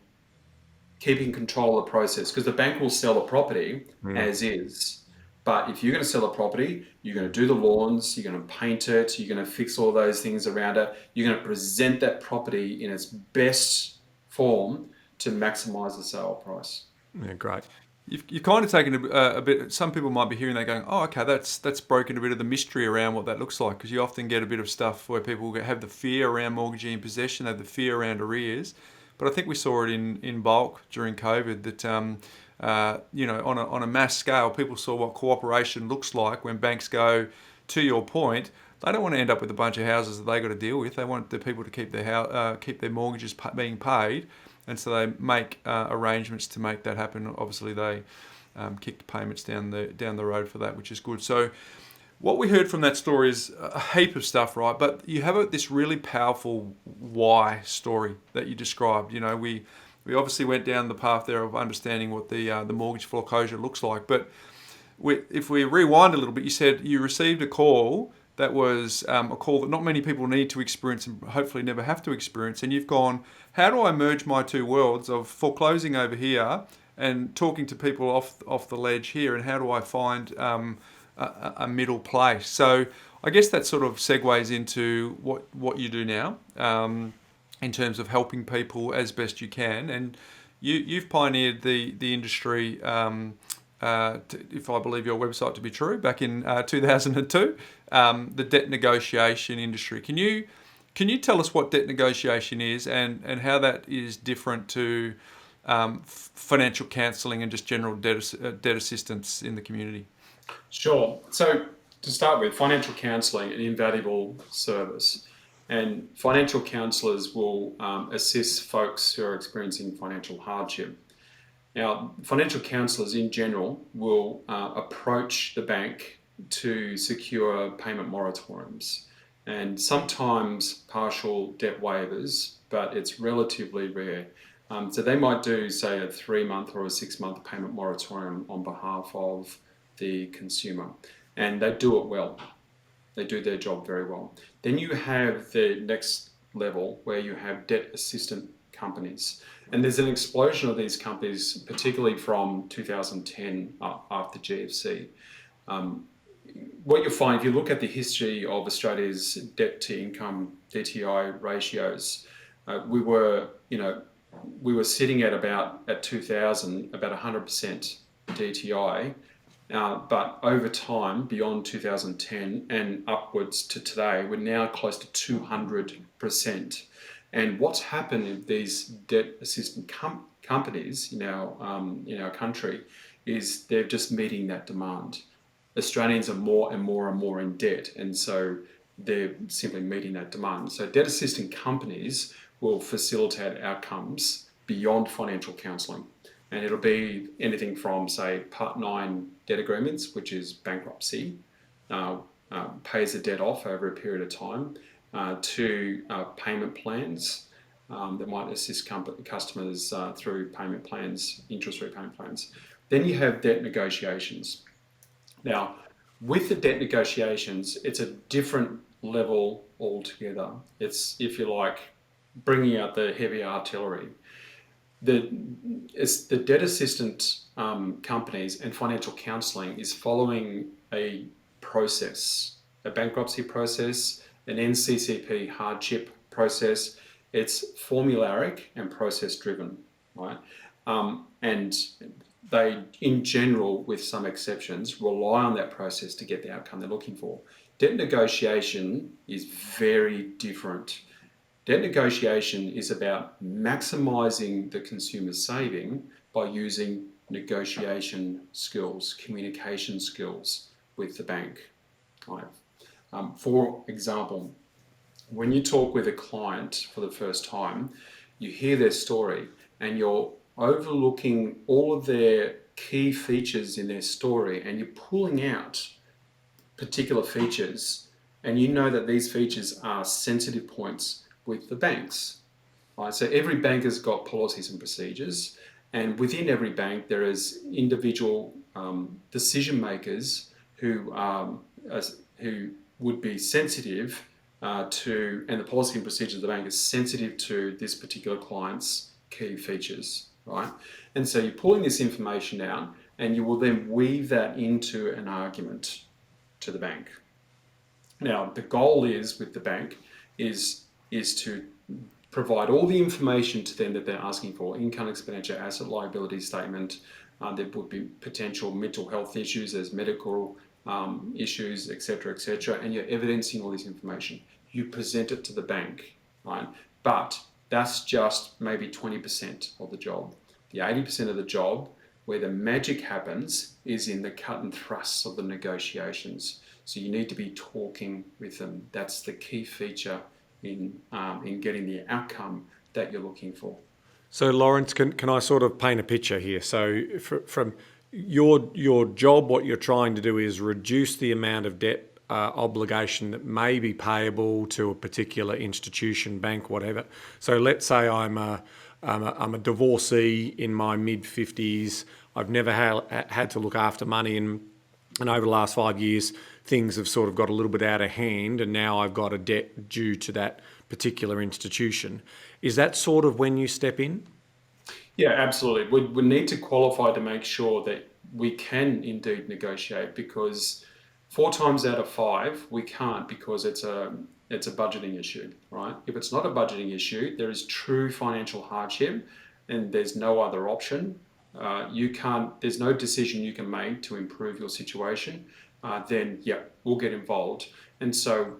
keeping control of the process, because the bank will sell a property as is. But if you're going to sell a property, you're going to do the lawns, you're going to paint it, you're going to fix all those things around it. You're going to present that property in its best form to maximize the sale price. Yeah, great. You've kind of taken a bit. Some people might be hearing that going, "Oh, okay, that's broken a bit of the mystery around what that looks like." Because you often get a bit of stuff where people have the fear around mortgagee in possession, they have the fear around arrears. But I think we saw it in bulk during COVID that on a mass scale, people saw what cooperation looks like when banks go. To your point, they don't want to end up with a bunch of houses that they got to deal with. They want the people to keep their mortgages being paid. And so they make arrangements to make that happen. Obviously, they kick payments down the road for that, which is good. So what we heard from that story is a heap of stuff, right? But you have this really powerful why story that you described. You know, we obviously went down the path there of understanding what the mortgage foreclosure looks like. But if we rewind a little bit, you said you received a call that was a call that not many people need to experience and hopefully never have to experience. And you've gone, how do I merge my two worlds of foreclosing over here and talking to people off the ledge here? And how do I find a middle place? So I guess that sort of segues into what you do now in terms of helping people as best you can. And you've pioneered the industry, if I believe your website to be true, back in 2002, the debt negotiation industry. Can you tell us what debt negotiation is and how that is different to financial counselling and just general debt assistance in the community? Sure. So to start with, financial counselling, an invaluable service. And financial counsellors will assist folks who are experiencing financial hardship. Now, financial counsellors in general will approach the bank to secure payment moratoriums and sometimes partial debt waivers, but it's relatively rare. So they might do, say, a 3-month or a 6-month payment moratorium on behalf of the consumer, and they do it well. They do their job very well. Then you have the next level where you have debt assistant companies. And there's an explosion of these companies, particularly from 2010 after GFC. What you'll find, if you look at the history of Australia's debt to income DTI ratios, we were sitting at 2000 about 100% DTI. But over time, beyond 2010 and upwards to today, we're now close to 200%. And what's happened in these debt assistant companies in our country is they're just meeting that demand. Australians are more and more and more in debt, and so they're simply meeting that demand. So debt assistant companies will facilitate outcomes beyond financial counselling. And it'll be anything from, say, Part 9 debt agreements, which is bankruptcy, pays the debt off over a period of time, to payment plans that might assist customers through payment plans, interest-free payment plans. Then you have debt negotiations. Now, with the debt negotiations, it's a different level altogether. It's, if you like, bringing out the heavy artillery. The debt assistant companies and financial counselling is following a process, a bankruptcy process, an NCCP hardship process. It's formulaic and process driven, right? And they, in general, with some exceptions, rely on that process to get the outcome they're looking for. Debt negotiation is very different. Debt negotiation is about maximising the consumer's saving by using negotiation skills, communication skills with the bank. kind of. For example, when you talk with a client for the first time, you hear their story and you're overlooking all of their key features in their story, and you're pulling out particular features, and you know that these features are sensitive points with the banks. Right? So every bank has got policies and procedures, and within every bank there is individual decision makers who would be sensitive to, and the policy and procedures of the bank is sensitive to this particular client's key features, right? And so you're pulling this information out, and you will then weave that into an argument to the bank. Now, the goal is with the bank is to provide all the information to them that they're asking for: income, expenditure, asset, liability statement. There would be potential mental health issues, there's medical issues, etc., and you're evidencing all this information. You present it to the bank, right? But that's just maybe 20% of the job. The 80% of the job, where the magic happens, is in the cut and thrusts of the negotiations. So you need to be talking with them. That's the key feature in getting the outcome that you're looking for. So, Laurence, can I sort of paint a picture here? So, from your job, what you're trying to do is reduce the amount of debt obligation that may be payable to a particular institution, bank, whatever. So, let's say I'm a divorcee in my mid-50s. I've never had to look after money, and over the last 5 years, things have sort of got a little bit out of hand, and now I've got a debt due to that particular institution. Is that sort of when you step in? Yeah, absolutely. We need to qualify to make sure that we can indeed negotiate, because 4 times out of 5 we can't, because it's a budgeting issue, right? If it's not a budgeting issue, there is true financial hardship and there's no other option. There's no decision you can make to improve your situation. Then yeah, we'll get involved. And so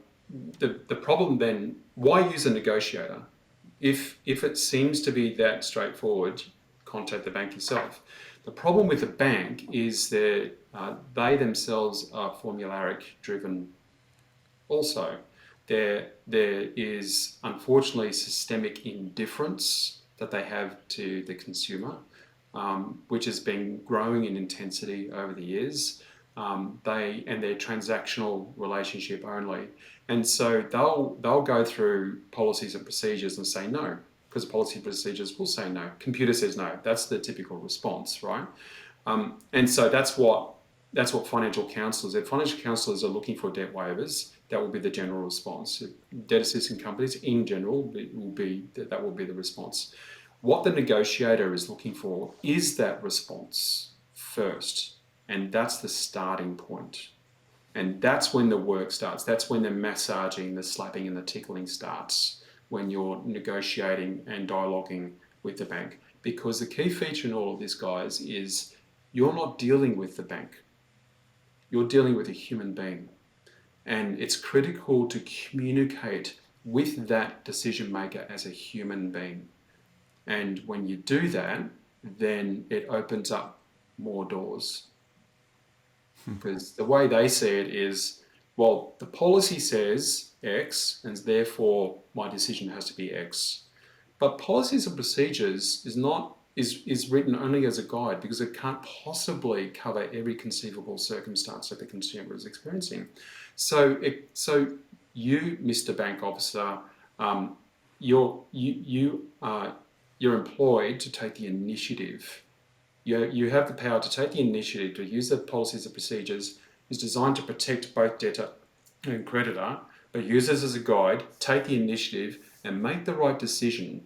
the problem then, why use a negotiator? If it seems to be that straightforward, contact the bank yourself. The problem with the bank is that they themselves are formulaic driven also. There is unfortunately systemic indifference that they have to the consumer, which has been growing in intensity over the years. Their transactional relationship only, and so they'll go through policies and procedures and say no, because policy and procedures will say no. Computer says no. That's the typical response, right? And so that's what financial counselors. If financial counselors are looking for debt waivers, that will be the general response. Debt assisting companies in general will be the response. What the negotiator is looking for is that response first. And that's the starting point. And that's when the work starts. That's when the massaging, the slapping and the tickling starts, when you're negotiating and dialoguing with the bank. Because the key feature in all of this, guys, is you're not dealing with the bank. You're dealing with a human being. And it's critical to communicate with that decision maker as a human being. And when you do that, then it opens up more doors. Because the way they see it is, well, the policy says X, and therefore my decision has to be X. But policies and procedures is written only as a guide, because it can't possibly cover every conceivable circumstance that the consumer is experiencing. So you, Mr. Bank Officer, you're employed to take the initiative. You have the power to take the initiative to use the policies and procedures. Is designed to protect both debtor and creditor, but use this as a guide, take the initiative and make the right decision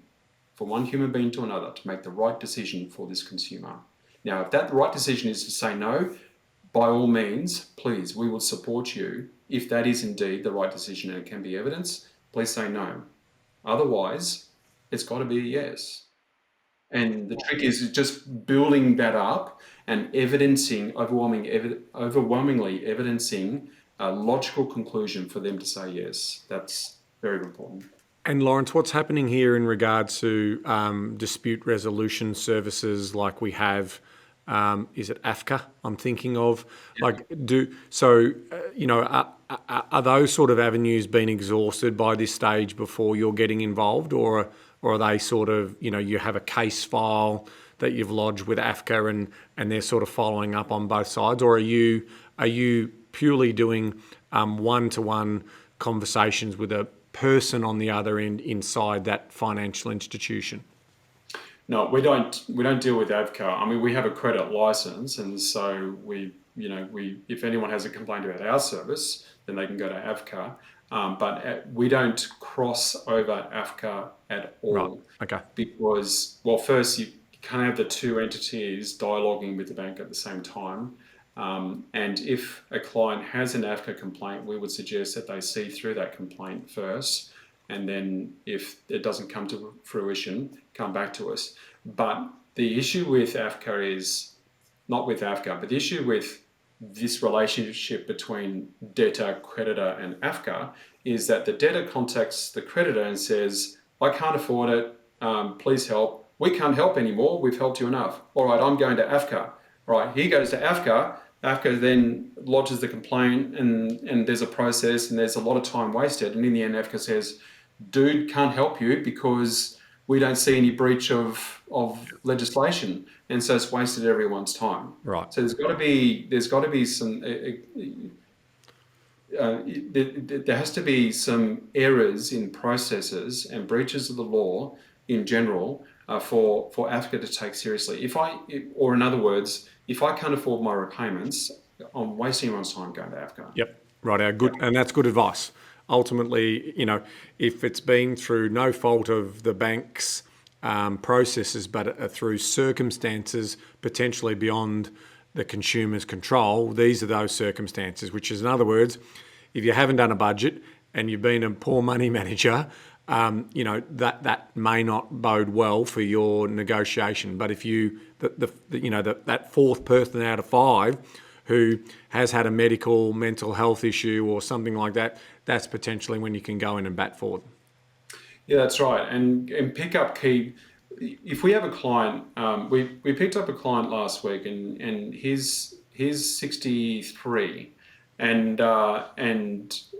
for one human being to another, to make the right decision for this consumer. Now, if that right decision is to say no, by all means, please, we will support you. If that is indeed the right decision and it can be evidence, please say no. Otherwise, it's got to be a yes. And the trick is just building that up and overwhelmingly evidencing a logical conclusion for them to say yes. That's very important. And Laurence, what's happening here in regard to dispute resolution services like we have Is it AFCA? I'm thinking of are those sort of avenues being exhausted by this stage before you're getting involved, or are they sort of, you have a case file that you've lodged with AFCA and they're sort of following up on both sides, or are you purely doing one-to-one conversations with a person on the other end inside that financial institution? No, we don't deal with AVCA. I mean, we have a credit license, and so we if anyone has a complaint about our service, then they can go to AVCA. But we don't cross over AVCA at all. Right. Okay. Because, well, first you can't have the two entities dialoguing with the bank at the same time. And if a client has an AVCA complaint, we would suggest that they see through that complaint first, and then if it doesn't come to fruition, come back to us. But the issue with AVCA is, not with AVCA, but the issue with this relationship between debtor, creditor, and AVCA is that the debtor contacts the creditor and says, I can't afford it, please help. We can't help anymore, we've helped you enough. All right, I'm going to AVCA. All right, he goes to AVCA. AVCA then lodges the complaint, and there's a process, and there's a lot of time wasted. And in the end, AVCA says, dude, can't help you because we don't see any breach of legislation, and so it's wasted everyone's time. Right. So there's got to be some there has to be some errors in processes and breaches of the law in general for AFCA to take seriously. Or in other words, if I can't afford my repayments, I'm wasting everyone's time going to AFCA. Yep. Right. Good, and that's good advice. Ultimately, if it's been through no fault of the bank's processes, but through circumstances potentially beyond the consumer's control, these are those circumstances, which is, in other words, if you haven't done a budget and you've been a poor money manager, that may not bode well for your negotiation. But if that fourth person out of five who has had a mental health issue or something like that, that's potentially when you can go in and bat for them. Yeah, that's right. And pick up key. If we have a client, we picked up a client last week, and he's 63, and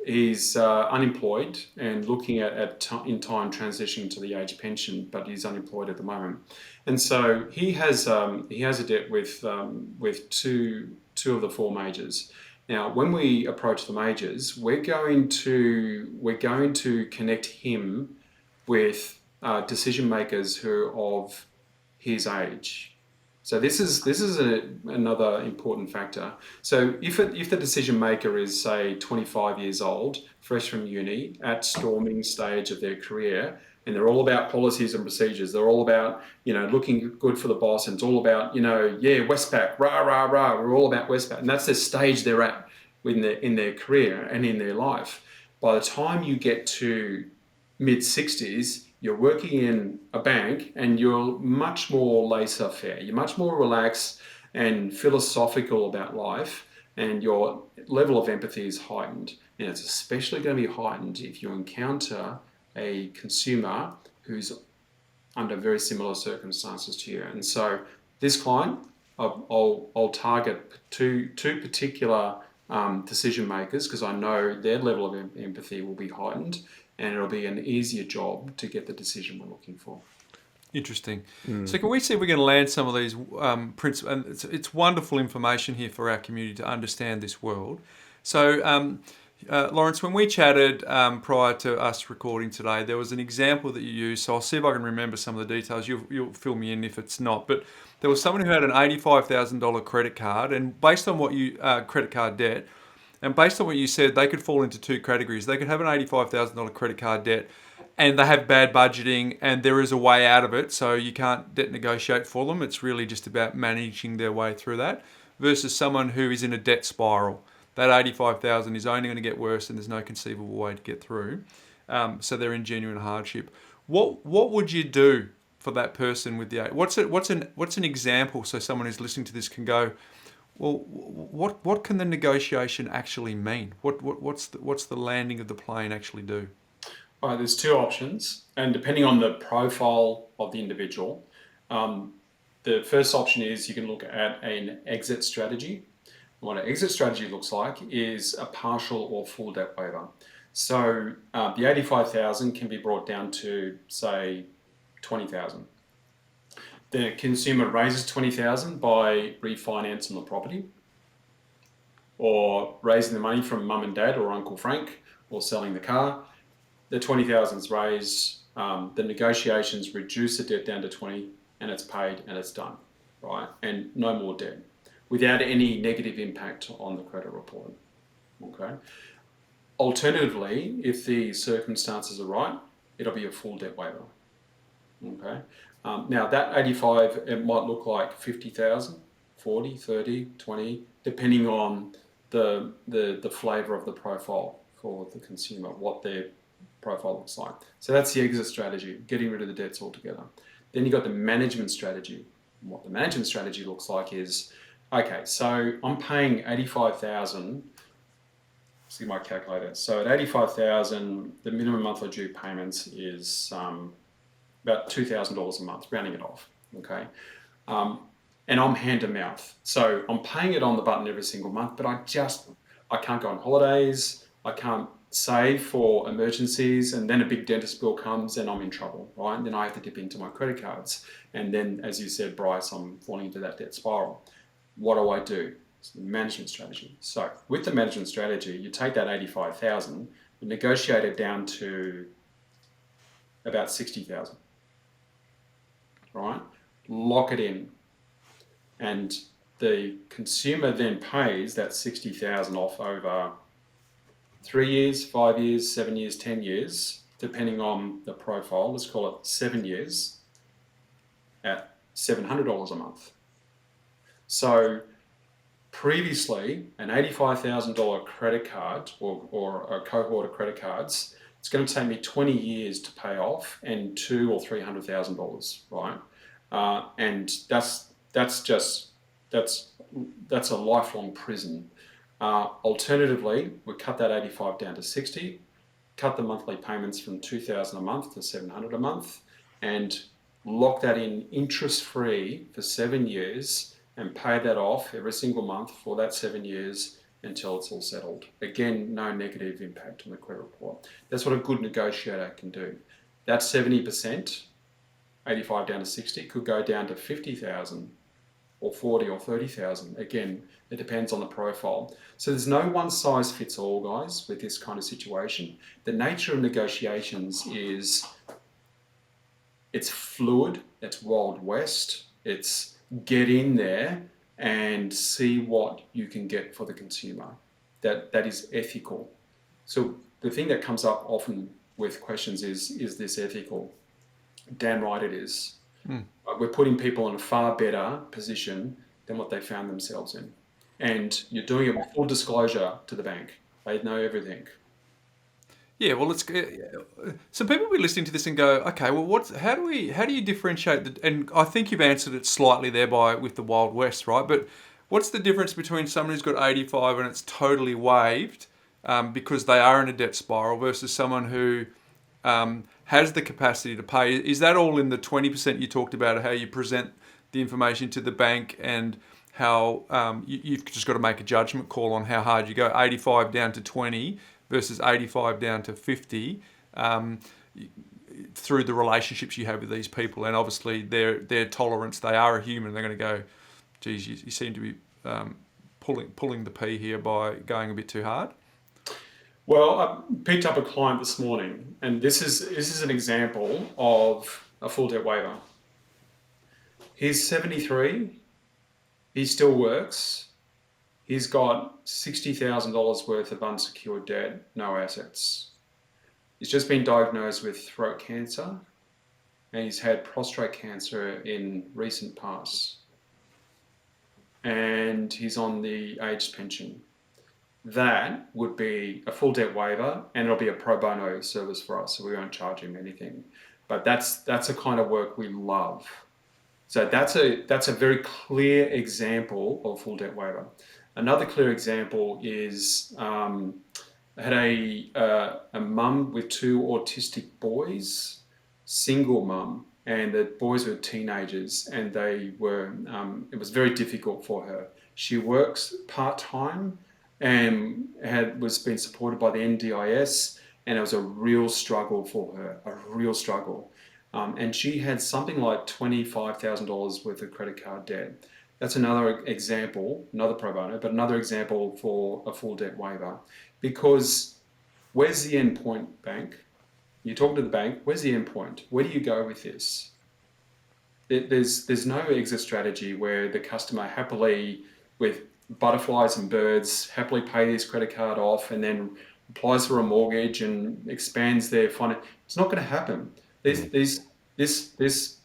he's unemployed and looking at in time transitioning to the age pension, but he's unemployed at the moment, and so he has a debt with two of the four majors. Now, when we approach the majors, we're going to connect him with decision makers who are of his age. So this is another important factor. So if the decision maker is, say, 25 years old, fresh from uni, at storming stage of their career, and they're all about policies and procedures, they're all about looking good for the boss, and it's all about Westpac, rah rah rah. We're all about Westpac, and that's the stage they're at in their career and in their life. By the time you get to mid-60s, you're working in a bank and you're much more laissez-faire. You're much more relaxed and philosophical about life, and your level of empathy is heightened. And it's especially going to be heightened if you encounter a consumer who's under very similar circumstances to you. And so this client, I'll target two particular decision makers, because I know their level of empathy will be heightened, and it'll be an easier job to get the decision we're looking for. Interesting. So can we see if we can land some of these principles? And it's wonderful information here for our community to understand this world. So, Laurence, when we chatted prior to us recording today, there was an example that you used. So I'll see if I can remember some of the details. You'll fill me in if it's not. But there was someone who had an $85,000 credit card, and based on what credit card debt, and based on what you said, they could fall into two categories. They could have an $85,000 credit card debt, and they have bad budgeting, and there is a way out of it, so you can't debt negotiate for them. It's really just about managing their way through that, versus someone who is in a debt spiral. That $85,000 is only going to get worse, and there's no conceivable way to get through. So they're in genuine hardship. What would you do for that person with the what's an example, so someone who's listening to this can go, well, what can the negotiation actually mean? What's the landing of the plane actually do? All right, there's two options, and depending on the profile of the individual, the the first option is you can look at an exit strategy. What an exit strategy looks like is a partial or full debt waiver. So the 85,000 can be brought down to, say, 20,000. The consumer raises 20,000 by refinancing the property, or raising the money from mum and dad or Uncle Frank, or selling the car. The 20,000 is raised, the negotiations reduce the debt down to 20, and it's paid and it's done, right? And no more debt, without any negative impact on the credit report, okay? Alternatively, if the circumstances are right, it'll be a full debt waiver, okay? Now that 85, it might look like 50,000, 40, 30, 20, depending on the flavour of the profile for the consumer, what their profile looks like. So that's the exit strategy, getting rid of the debts altogether. Then you've got the management strategy. And what the management strategy looks like is, okay, so I'm paying 85,000, see my calculator. So at 85,000, the minimum monthly due payments is about $2,000 a month, rounding it off, okay? And I'm hand to mouth. So I'm paying it on the button every single month, but I can't go on holidays, I can't save for emergencies, and then a big dentist bill comes and I'm in trouble, right? And then I have to dip into my credit cards. And then, as you said, Bryce, I'm falling into that debt spiral. What do? It's the management strategy. So with the management strategy, you take that 85,000, you negotiate it down to about 60,000, right? Lock it in. And the consumer then pays that 60,000 off over 3 years, 5 years, 7 years, 10 years, depending on the profile. Let's call it 7 years at $700 a month. So previously, an $85,000 credit card or a cohort of credit cards, it's going to take me 20 years to pay off and $200,000 or $300,000, right? And that's a lifelong prison. Alternatively, we cut that 85 down to 60, cut the monthly payments from 2,000 a month to 700 a month, and lock that in interest-free for 7 years and pay that off every single month for that 7 years until it's all settled. Again, no negative impact on the credit report. That's what a good negotiator can do. That 70%, 85 down to 60, could go down to 50,000 or 40 or 30,000. Again, it depends on the profile. So there's no one size fits all, guys, with this kind of situation. The nature of negotiations is it's fluid, it's Wild West, it's get in there and see what you can get for the consumer. That is ethical. So the thing that comes up often with questions is this ethical? Damn right it is. We're putting people in a far better position than what they found themselves in. And you're doing it with full disclosure to the bank. They know everything. Yeah, well, so people will be listening to this and go, okay, well, how do you differentiate and I think you've answered it slightly there with the Wild West, right? But what's the difference between someone who's got 85 and it's totally waived because they are in a debt spiral versus someone who has the capacity to pay? Is that all in the 20% you talked about, how you present the information to the bank and how you've just got to make a judgment call on how hard you go, 85 down to 20 versus 85 down to 50, through the relationships you have with these people and obviously their tolerance. They are a human. They're going to go, geez, you seem to be pulling the P here by going a bit too hard. Well, I picked up a client this morning, and this is an example of a full debt waiver. He's 73. He still works. He's got $60,000 worth of unsecured debt, no assets. He's just been diagnosed with throat cancer, and he's had prostate cancer in recent past. And he's on the aged pension. That would be a full debt waiver, and it'll be a pro bono service for us, so we won't charge him anything. But that's a kind of work we love. So that's a very clear example of full debt waiver. Another clear example is I had a mum with 2 autistic boys, single mum, and the boys were teenagers, and they were. It was very difficult for her. She works part-time and was being supported by the NDIS, and it was a real struggle for her, a real struggle. And she had something like $25,000 worth of credit card debt. That's another example, another pro bono, but another example for a full debt waiver. Because where's the end point, bank? You talk to the bank, where's the end point? Where do you go with this? There's no exit strategy where the customer happily, with butterflies and birds, happily pay this credit card off and then applies for a mortgage and expands their finance. It's not going to happen. This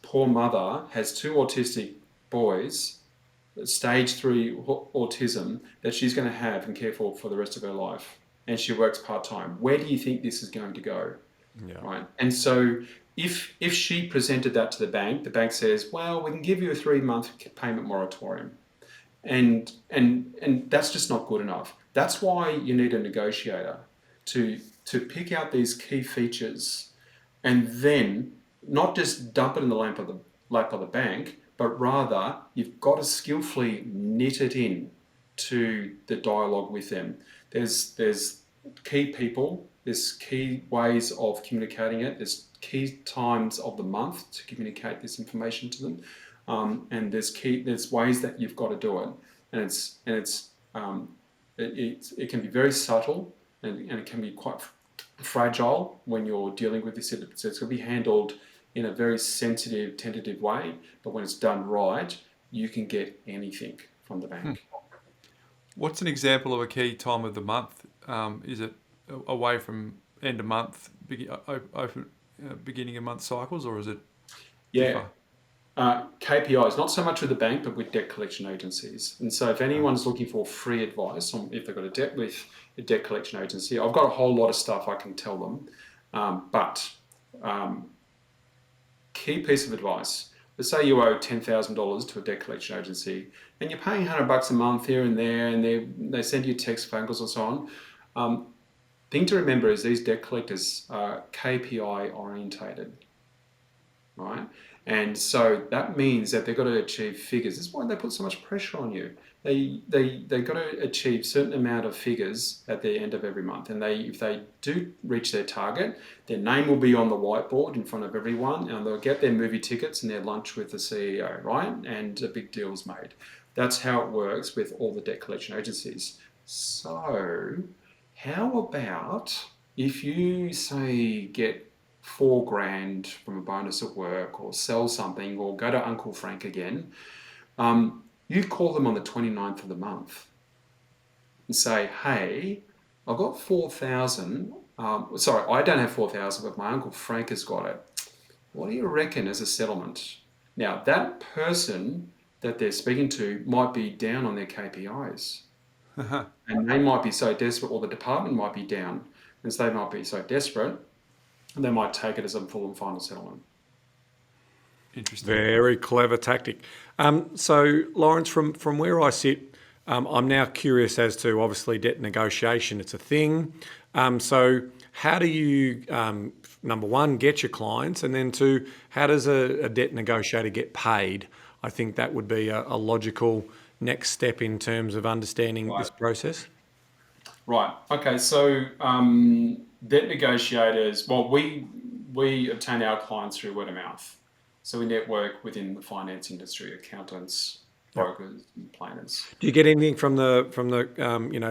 poor mother has 2 autistic boys, stage 3 autism, that she's going to have and care for the rest of her life. And she works part-time. Where do you think this is going to go? Yeah. Right. And so if she presented that to the bank says, well, we can give you a 3-month payment moratorium. And that's just not good enough. That's why you need a negotiator to pick out these key features and then not just dump it in the lap of the bank, but rather you've got to skillfully knit it in to the dialogue with them. There's key people, there's key ways of communicating it, there's key times of the month to communicate this information to them, and there's ways that you've got to do it, and it can be very subtle, and it can be quite fragile when you're dealing with this. So it's going to be handled in a very sensitive, tentative way, but when it's done right, you can get anything from the bank. What's an example of a key time of the month? Is it away from end of month, beginning of month cycles, or is it? Yeah. KPIs, not so much with the bank, but with debt collection agencies. And so if anyone's looking for free advice on if they've got a debt with a debt collection agency, I've got a whole lot of stuff I can tell them. But key piece of advice, let's say you owe $10,000 to a debt collection agency and you're paying $100 a month here and there, and they send you text, phone calls and so on. Thing to remember is these debt collectors are KPI orientated, right? And so that means that they've got to achieve figures. This is why they put so much pressure on you. They've got to achieve a certain amount of figures at the end of every month. And if they do reach their target, their name will be on the whiteboard in front of everyone, and they'll get their movie tickets and their lunch with the CEO, right? And a big deal's made. That's how it works with all the debt collection agencies. So how about if you, say, get $4,000 from a bonus at work, or sell something, or go to Uncle Frank again, you call them on the 29th of the month and say, hey, I've got 4,000. Sorry, I don't have 4,000, but my Uncle Frank has got it. What do you reckon as a settlement? Now, that person that they're speaking to might be down on their KPIs. And they might be so desperate, or the department might be down, and so they might be so desperate, and they might take it as a full and final settlement. Interesting. Very clever tactic. So, Laurence, from where I sit, I'm now curious as to, obviously, debt negotiation. It's a thing. So how do you, number one, get your clients, and then two, how does a debt negotiator get paid? I think that would be a logical next step in terms of understanding this process. Right. Okay. So debt negotiators, well, we obtain our clients through word of mouth. So we network within the finance industry, accountants, brokers, and planners. Do you get anything from the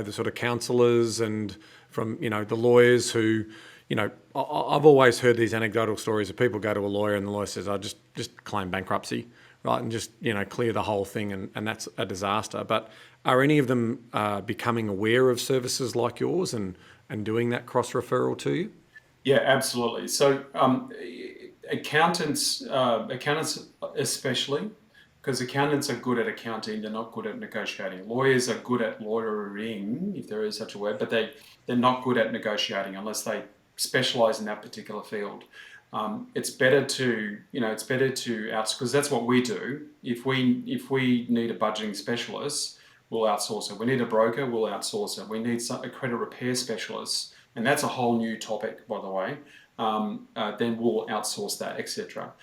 the sort of counsellors and from the lawyers who, I've always heard these anecdotal stories of people go to a lawyer and the lawyer says, "I just claim bankruptcy," right, and just clear the whole thing, and that's a disaster. But are any of them becoming aware of services like yours and doing that cross referral to you? Yeah, absolutely. So accountants especially, because accountants are good at accounting, they're not good at negotiating. Lawyers are good at lawyering, if there is such a word, but they're not good at negotiating unless they specialise in that particular field. It's better to outsource, because that's what we do. If we need a budgeting specialist, we'll outsource it. We need a broker, we'll outsource it. We need a credit repair specialist, and that's a whole new topic, by the way. then we'll outsource that, etc.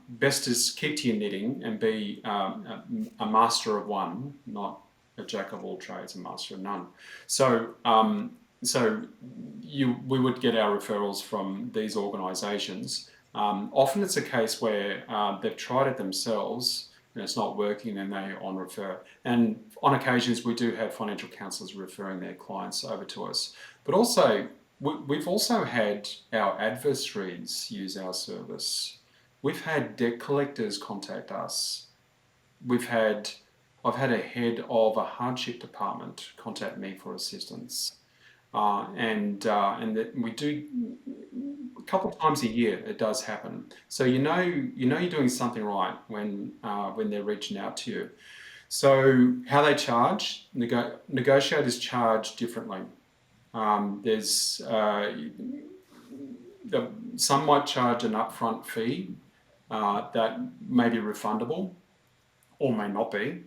Best is keep to your knitting and be a master of one, not a jack of all trades, a master of none. So, we would get our referrals from these organisations. Often it's a case where they've tried it themselves and it's not working, and they on refer. And on occasions, we do have financial counsellors referring their clients over to us. But also, we've also had our adversaries use our service. We've had debt collectors contact us. I've had a head of a hardship department contact me for assistance. And that we do a couple of times a year. It does happen. So you're doing something right when they're reaching out to you. So how they charge? Negotiators charge differently. There's some might charge an upfront fee that may be refundable or may not be.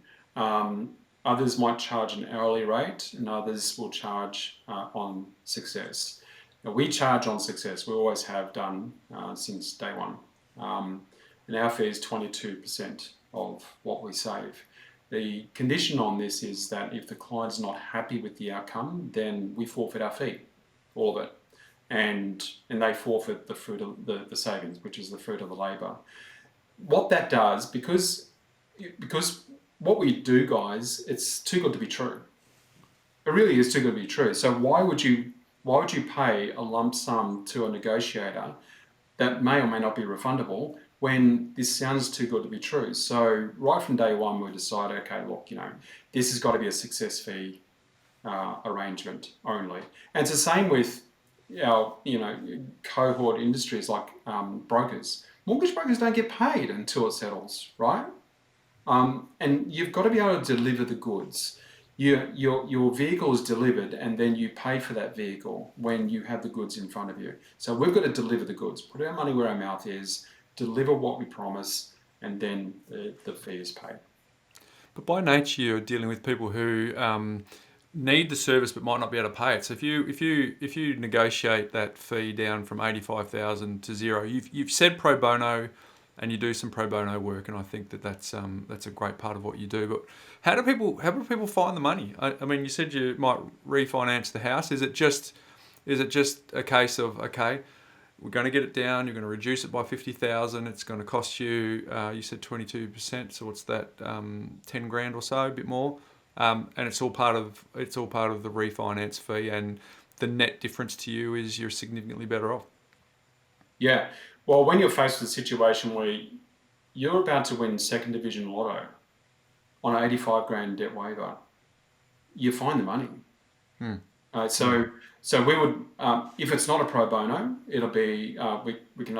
Others might charge an hourly rate, and others will charge on success. Now, we charge on success. We always have done since day one. And our fee is 22% of what we save. The condition on this is that if the client's not happy with the outcome, then we forfeit our fee, all of it. And they forfeit the fruit of the savings, which is the fruit of the labour. What that does, because what we do, guys, it's too good to be true. It really is too good to be true. So why would you pay a lump sum to a negotiator that may or may not be refundable when this sounds too good to be true? So right from day one, we decided, okay, look, this has got to be a success fee arrangement only. And it's the same with our, cohort industries like brokers. Mortgage brokers don't get paid until it settles, right? And you've got to be able to deliver the goods. Your vehicle is delivered, and then you pay for that vehicle when you have the goods in front of you. So we've got to deliver the goods, put our money where our mouth is, deliver what we promise, and then the fee is paid. But by nature, you're dealing with people who need the service but might not be able to pay it. So if you negotiate that fee down from 85,000 to zero, you've said pro bono, and you do some pro bono work, and I think that's a great part of what you do. But how do people find the money? I mean, you said you might refinance the house. Is it just a case of, okay, we're going to get it down, you're going to reduce it by 50,000, it's going to cost you, you said 22%, so what's that, 10 grand or so, a bit more, and it's all part of the refinance fee, and the net difference to you is you're significantly better off? Yeah. Well, when you're faced with a situation where you're about to win second division lotto on an 85 grand debt waiver, you find the money. So we would, if it's not a pro bono, it'll be, we can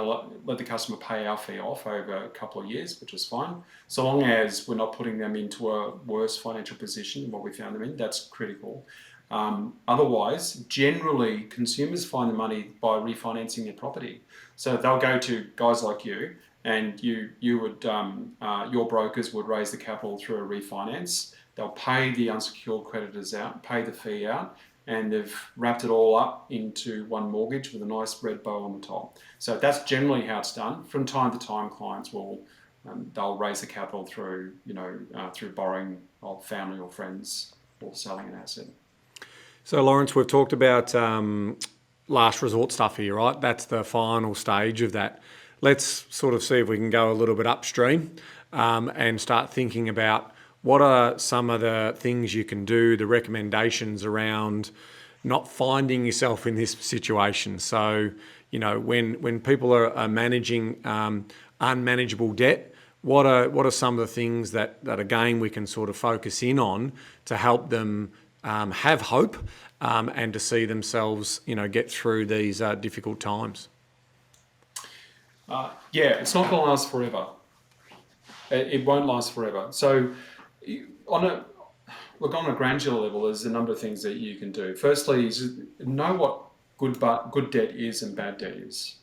let the customer pay our fee off over a couple of years, which is fine. So long as we're not putting them into a worse financial position than what we found them in, that's critical. Otherwise, generally, consumers find the money by refinancing their property. So they'll go to guys like you, and you would, your brokers would raise the capital through a refinance. They'll pay the unsecured creditors out, pay the fee out, and they've wrapped it all up into one mortgage with a nice red bow on the top. So that's generally how it's done. From time to time, clients will they'll raise the capital through through borrowing of family or friends or selling an asset. So Laurence, we've talked about last resort stuff here, right? That's the final stage of that. Let's sort of see if we can go a little bit upstream and start thinking about what are some of the things you can do, the recommendations around not finding yourself in this situation. So, when people are managing unmanageable debt, what are some of the things that again we can sort of focus in on to help them have hope and to see themselves, get through these difficult times? It's not going to last forever. It won't last forever. So on a granular level, there's a number of things that you can do. Firstly, is know what good debt is and bad debt is.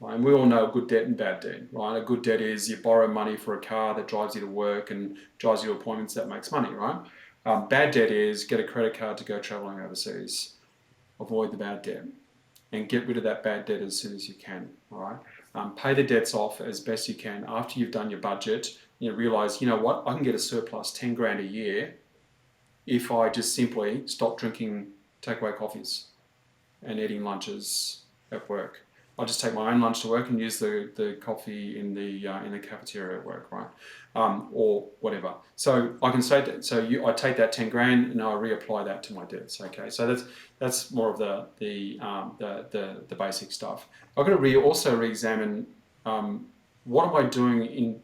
Right? And we all know good debt and bad debt, right? A good debt is you borrow money for a car that drives you to work and drives you to appointments that makes money, right? Bad debt is get a credit card to go traveling overseas. Avoid the bad debt. and get rid of that bad debt as soon as you can. All right, pay the debts off as best you can after you've done your budget. You realize, you know what, I can get a surplus 10 grand a year if I just simply stop drinking takeaway coffees and eating lunches at work. I just take my own lunch to work and use the coffee in the cafeteria at work, right? Or whatever. So I can say that. So I take that 10 grand and I reapply that to my debts. Okay, so that's more of the basic stuff. I've got to also re-examine what am I doing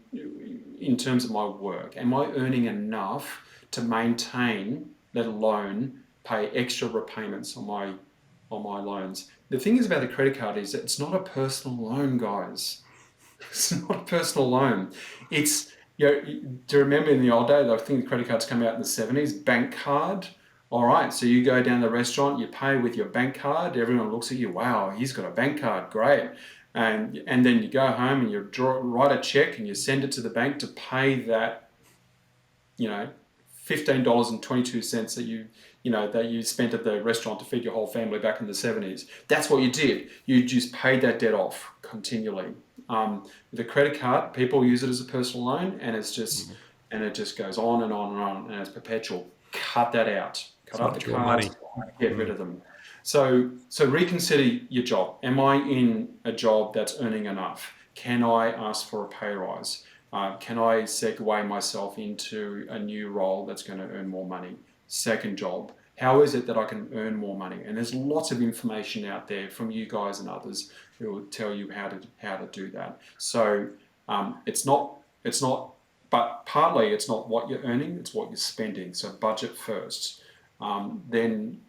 in terms of my work. Am I earning enough to maintain, let alone pay extra repayments on my loans? The thing is about the credit card is that it's not a personal loan, guys. It's not a personal loan. It's, do you remember in the old days, I think the credit cards came out in the 70s, bank card. All right, so you go down the restaurant, you pay with your bank card, everyone looks at you, wow, he's got a bank card, great. And then you go home and you write a check and you send it to the bank to pay that, $15.22 that you spent at the restaurant to feed your whole family back in the 70s. That's what you did. You just paid that debt off continually. The credit card, people use it as a personal loan, and it's just and it just goes on and on and on, and it's perpetual. Cut that out. Cut up the cards. Get rid of them. So reconsider your job. Am I in a job that's earning enough? Can I ask for a pay rise? Can I segue myself into a new role that's going to earn more money? Second job, how is it that I can earn more money? And there's lots of information out there from you guys and others who will tell you how to do that. So but partly it's not what you're earning, it's what you're spending. So budget first, and then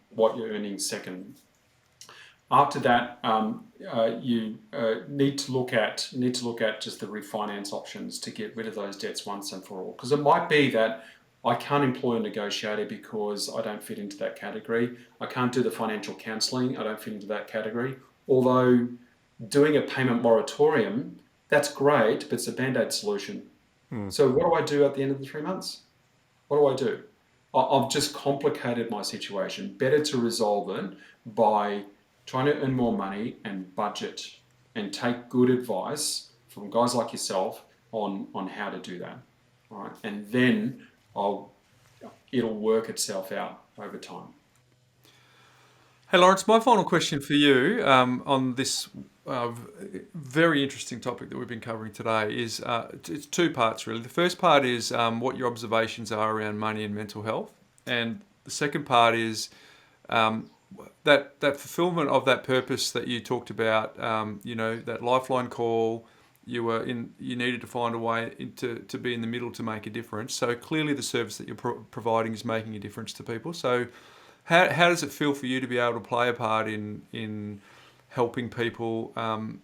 what you're earning second. After that, you need to look at just the refinance options to get rid of those debts once and for all. Because it might be that I can't employ a negotiator because I don't fit into that category. I can't do the financial counselling. I don't fit into that category. Although doing a payment moratorium, that's great, but it's a Band-Aid solution. So what do I do at the end of the 3 months? What do I do? I've just complicated my situation. Better to resolve it by trying to earn more money and budget and take good advice from guys like yourself on how to do that. All right, and then it'll work itself out over time. Hey Laurence, my final question for you on this very interesting topic that we've been covering today is it's two parts really. The first part is what your observations are around money and mental health, and the second part is that fulfillment of that purpose that you talked about. That lifeline call. You needed to find a way to be in the middle to make a difference. So clearly, the service that you're providing is making a difference to people. So how does it feel for you to be able to play a part in helping people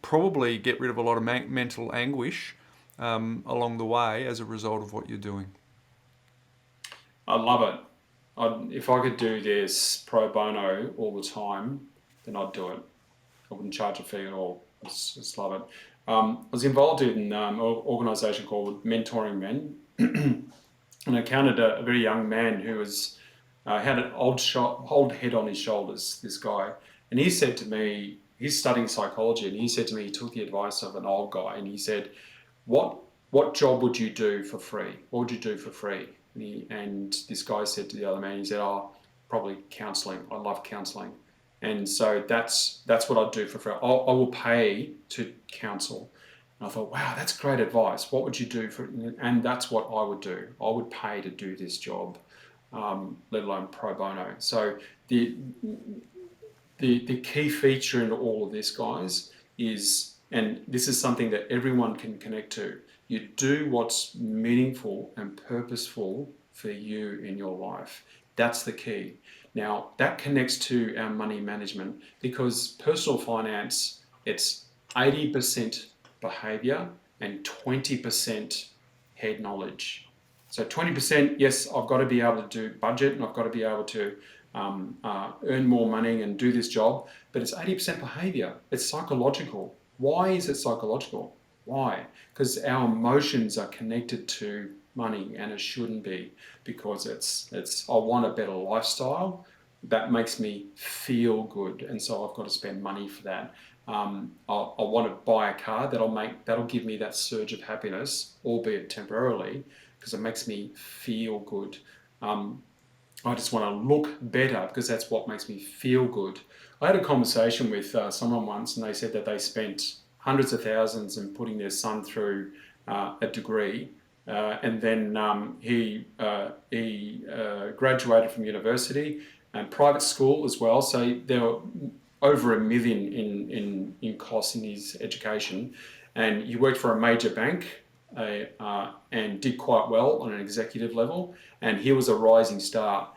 probably get rid of a lot of mental anguish along the way as a result of what you're doing? I love it. If I could do this pro bono all the time, then I'd do it. I wouldn't charge a fee at all. I just love it. I was involved in an organisation called Mentoring Men, and I encountered a very young man who was had an old head on his shoulders, this guy. And he said to me, he's studying psychology, and he said to me, he took the advice of an old guy, and he said, what job would you do for free? What would you do for free? And this guy said to the other man, he said, probably counselling. I love counselling. And so that's what I'd do for free. I will pay to counsel. And I thought, wow, that's great advice. What would you do for? And that's what I would do. I would pay to do this job, let alone pro bono. So the key feature in all of this, guys, is, and this is something that everyone can connect to, you do what's meaningful and purposeful for you in your life. That's the key. Now, that connects to our money management, because personal finance, it's 80% behavior and 20% head knowledge. So 20%, yes, I've got to be able to do budget and I've got to be able to earn more money and do this job, but it's 80% behavior. It's psychological. Why is it psychological? Why? Because our emotions are connected to money, and it shouldn't be, because it's I want a better lifestyle. that makes me feel good, and so I've got to spend money for that. I want to buy a car that'll give me that surge of happiness, albeit temporarily, because it makes me feel good. I just want to look better because that's what makes me feel good. I had a conversation with someone once, and they said that they spent hundreds of thousands in putting their son through a degree, and then he graduated from university and private school as well. So there were over $1 million in costs in his education, and he worked for a major bank and did quite well on an executive level, and he was a rising star.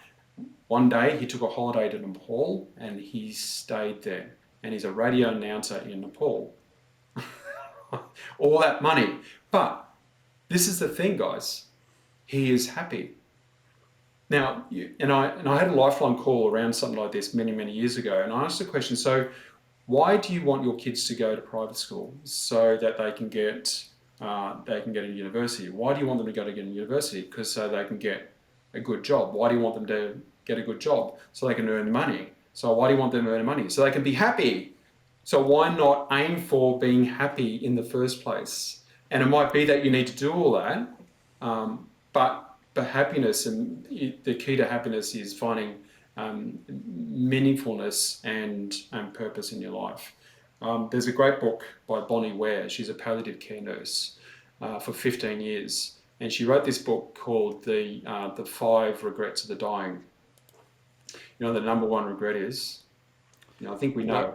One day he took a holiday to Nepal and he stayed there, and he's a radio announcer in Nepal. All that money. But this is the thing, guys. He is happy. Now, I had a Lifeline call around something like this many, many years ago, and I asked the question, so why do you want your kids to go to private school? So that they can get a university. Why do you want them to go to get a university? Because so they can get a good job. Why do you want them to get a good job? So they can earn money. So why do you want them to earn money? So they can be happy. So why not aim for being happy in the first place? And it might be that you need to do all that, but happiness, and the key to happiness is finding meaningfulness and purpose in your life. There's a great book by Bonnie Ware. She's a palliative care nurse for 15 years. And she wrote this book called The 5 Regrets of the Dying. You know, the number one regret is, I think we know.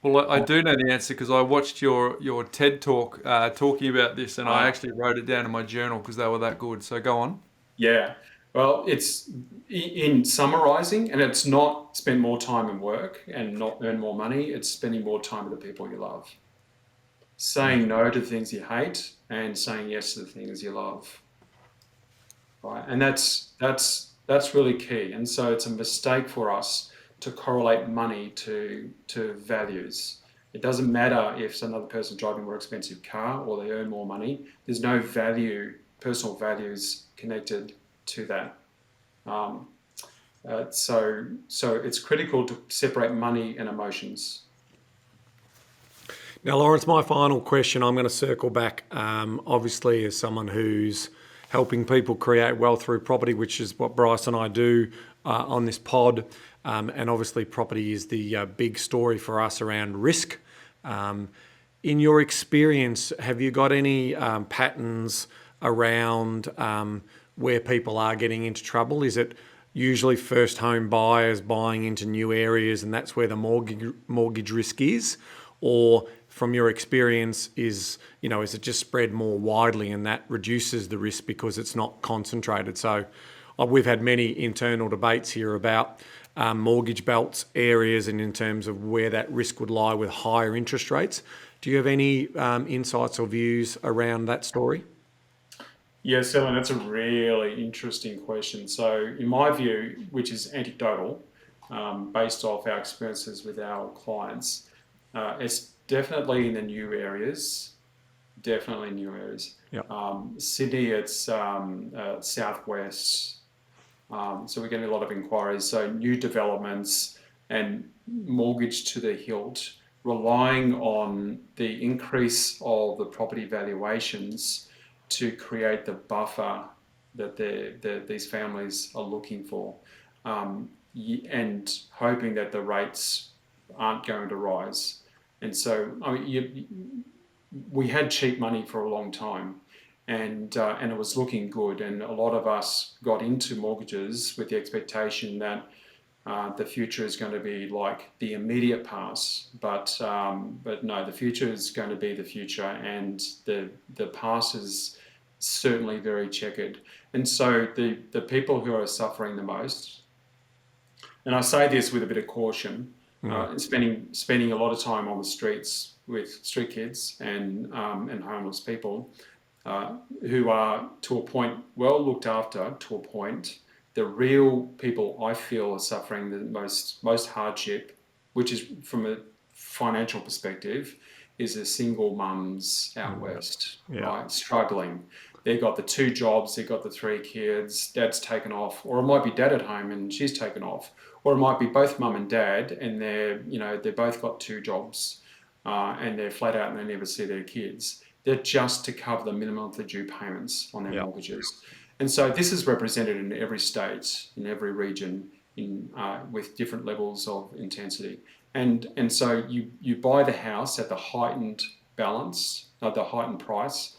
Well, I do know the answer because I watched your TED talk talking about this, and I actually wrote it down in my journal because they were that good. So go on. Yeah. Well, it's in summarizing, and it's not spend more time in work and not earn more money. It's spending more time with the people you love. Saying no to the things you hate and saying yes to the things you love. Right. And that's really key. And so it's a mistake for us to correlate money to values. It doesn't matter if another person's driving a more expensive car or they earn more money. There's no personal values connected to that. So it's critical to separate money and emotions. Now, Laurence, my final question, I'm going to circle back, obviously, as someone who's helping people create wealth through property, which is what Bryce and I do on this pod. And obviously, property is the big story for us around risk. In your experience, have you got any patterns around where people are getting into trouble? Is it usually first home buyers buying into new areas and that's where the mortgage risk is? Or from your experience, is it just spread more widely and that reduces the risk because it's not concentrated? So we've had many internal debates here about mortgage belts areas and in terms of where that risk would lie with higher interest rates. Do you have any insights or views around that story? Yes, Ellen, that's a really interesting question. So in my view, which is anecdotal, based off our experiences with our clients, it's definitely in the new areas. Definitely new areas. Yep. Sydney, it's southwest. So we're getting a lot of inquiries. So new developments and mortgage to the hilt, relying on the increase of the property valuations to create the buffer that these families are looking for, and hoping that the rates aren't going to rise. And so, we had cheap money for a long time, and it was looking good. And a lot of us got into mortgages with the expectation that the future is going to be like the immediate past, but no, the future is going to be the future, and the past is certainly very checkered. And so the people who are suffering the most, and I say this with a bit of caution, spending a lot of time on the streets with street kids and homeless people who are to a point well looked after to a point. The real people I feel are suffering the most hardship, which is from a financial perspective, is a single mum's out west, Yeah. right? Struggling. They've got the 2 jobs, they've got the 3 kids, dad's taken off, or it might be dad at home and she's taken off, or it might be both mum and dad and they've both got 2 jobs and they're flat out and they never see their kids. They're just to cover the minimum monthly due payments on their mortgages. And so this is represented in every state, in every region, with different levels of intensity. And so you buy the house at the heightened balance, the heightened price,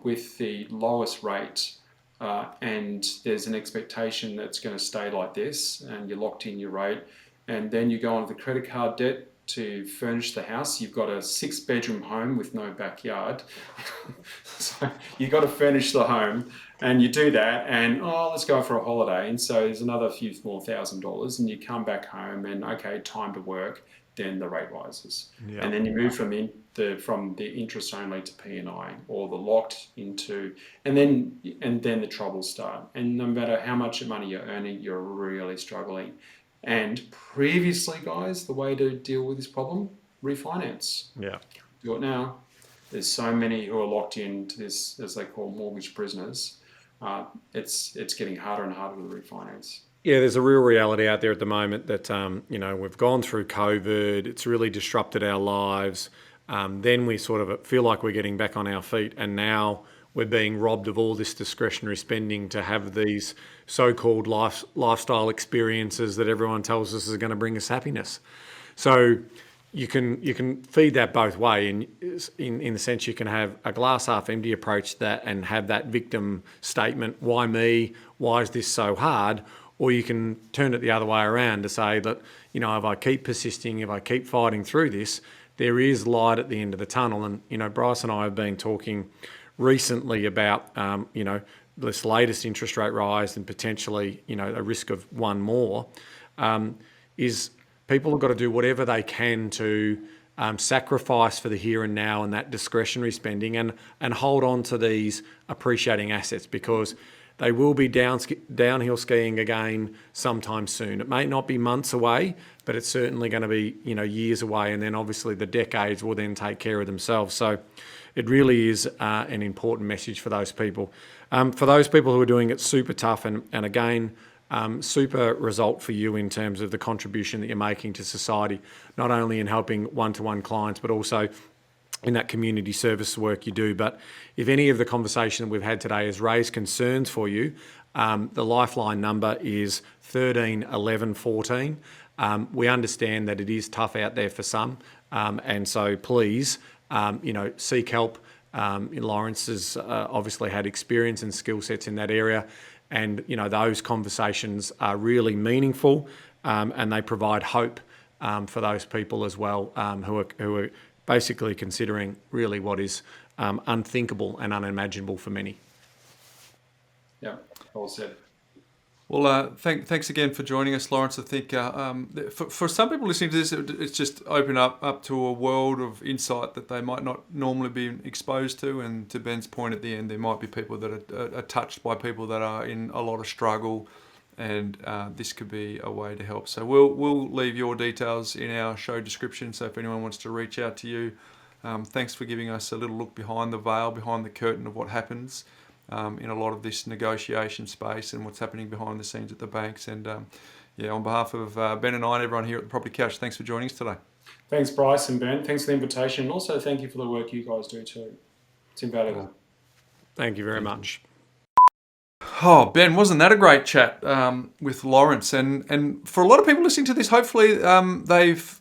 with the lowest rate, and there's an expectation that's going to stay like this, and you're locked in your rate, and then you go on to the credit card debt to furnish the house. You've got a 6-bedroom home with no backyard, so you've got to furnish the home, and you do that, and let's go for a holiday, and so there's another few more $1,000, and you come back home, and okay, time to work. Then the rate rises, and then you move from the interest only to P&I, or the locked into, and then the troubles start. And no matter how much money you're earning, you're really struggling. And previously, guys, the way to deal with this problem: refinance. Yeah. Do it now. There's so many who are locked into this, as they call, mortgage prisoners. It's getting harder and harder to refinance. Yeah, there's a real reality out there at the moment that, we've gone through COVID. It's really disrupted our lives. Then we sort of feel like we're getting back on our feet, and now we're being robbed of all this discretionary spending to have these so-called lifestyle experiences that everyone tells us is going to bring us happiness. So you can feed that both way, and in the sense you can have a glass half empty approach to that and have that victim statement, why me, why is this so hard? Or you can turn it the other way around to say that, if I keep persisting, if I keep fighting through this, there is light at the end of the tunnel. And, Bryce and I have been talking recently about, this latest interest rate rise and potentially, a risk of one more, is people have got to do whatever they can to sacrifice for the here and now and that discretionary spending and hold on to these appreciating assets, because they will be downhill skiing again sometime soon. It may not be months away, but it's certainly going to be, years away. And then obviously the decades will then take care of themselves. So it really is an important message for those people. For those people who are doing it super tough, and again, super result for you in terms of the contribution that you're making to society, not only in helping one-to-one clients, but also in that community service work you do. But if any of the conversation that we've had today has raised concerns for you, the Lifeline number is 13 11 14. We understand that it is tough out there for some, and so please, seek help. Laurence has obviously had experience and skill sets in that area, and those conversations are really meaningful, and they provide hope for those people as well, who are basically considering really what is unthinkable and unimaginable for many. Yeah, well said. Well, thanks again for joining us, Laurence. I think for some people listening to this, it's just opened up to a world of insight that they might not normally be exposed to. And to Ben's point at the end, there might be people that are touched by people that are in a lot of struggle, and this could be a way to help. So we'll leave your details in our show description. So if anyone wants to reach out to you, thanks for giving us a little look behind the veil, behind the curtain of what happens in a lot of this negotiation space and what's happening behind the scenes at the banks. And on behalf of Ben and I and everyone here at the Property Couch, thanks for joining us today. Thanks, Bryce and Ben. Thanks for the invitation. And also thank you for the work you guys do too. It's invaluable. Thank you very much. Oh, Ben, wasn't that a great chat with Laurence? And for a lot of people listening to this, hopefully they've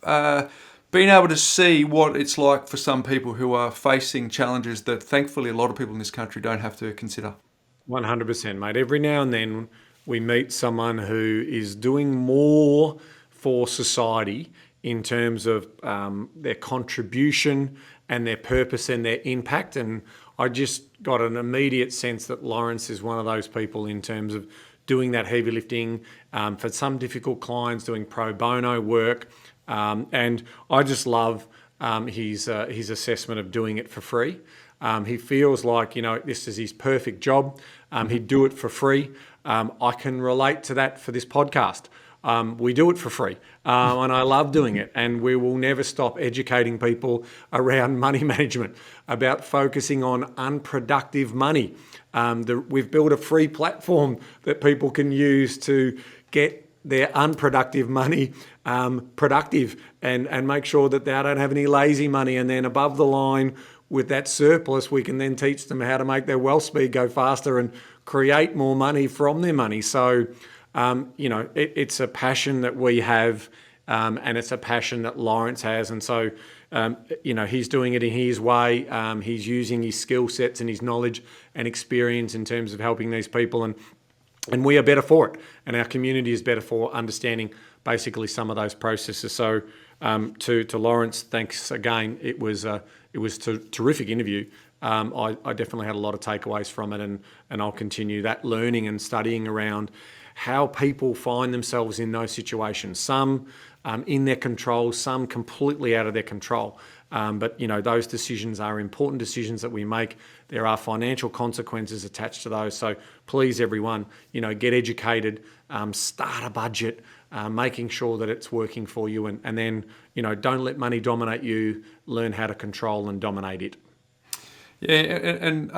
been able to see what it's like for some people who are facing challenges that thankfully a lot of people in this country don't have to consider. 100%, mate. Every now and then we meet someone who is doing more for society in terms of their contribution and their purpose and their impact. And I just got an immediate sense that Laurence is one of those people in terms of doing that heavy lifting, for some difficult clients, doing pro bono work. And I just love his assessment of doing it for free. He feels like, this is his perfect job. He'd do it for free. I can relate to that for this podcast. We do it for free, and I love doing it. And we will never stop educating people around money management, about focusing on unproductive money. We've built a free platform that people can use to get their unproductive money productive, and make sure that they don't have any lazy money. And then above the line, with that surplus, we can then teach them how to make their wealth speed go faster and create more money from their money. So, it's a passion that we have, and it's a passion that Laurence has. And so, he's doing it in his way. He's using his skill sets and his knowledge and experience in terms of helping these people. And we are better for it. And our community is better for understanding basically some of those processes. So to Laurence, thanks again. It was a terrific interview. I definitely had a lot of takeaways from it, and I'll continue that learning and studying around how people find themselves in those situations. Some in their control, some completely out of their control. But those decisions are important decisions that we make. There are financial consequences attached to those. So please, everyone, get educated, start a budget, making sure that it's working for you, and then don't let money dominate you. Learn how to control and dominate it. Yeah, and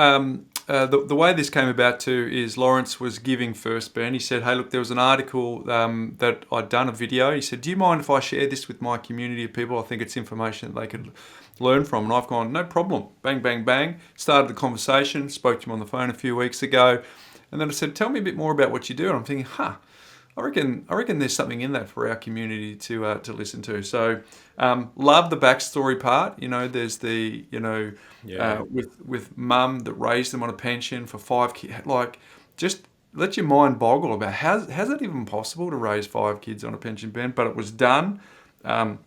the way this came about too is Laurence was giving first, Ben. He said, hey, look, there was an article that I'd done a video. He said, do you mind if I share this with my community of people? I think it's information that they could learn from. And I've gone, no problem. Bang, bang, bang. Started the conversation, spoke to him on the phone a few weeks ago. And then I said, tell me a bit more about what you do. And I'm thinking, I reckon there's something in that for our community to listen to. So love the backstory part. There's the with mum that raised them on a pension for 5 kids. Like, just let your mind boggle about how's it even possible to raise 5 kids on a pension, Ben? But it was done, and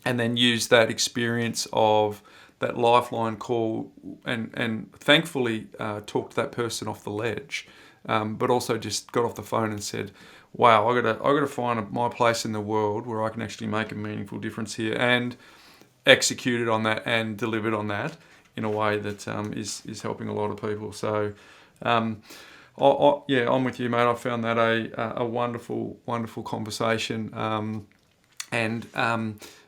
then use that experience of that lifeline call and thankfully talked that person off the ledge, but also just got off the phone and said, wow, I gotta find my place in the world where I can actually make a meaningful difference here, and executed on that and delivered on that in a way that is helping a lot of people. So, I'm with you, mate. I found that a wonderful, wonderful conversation, and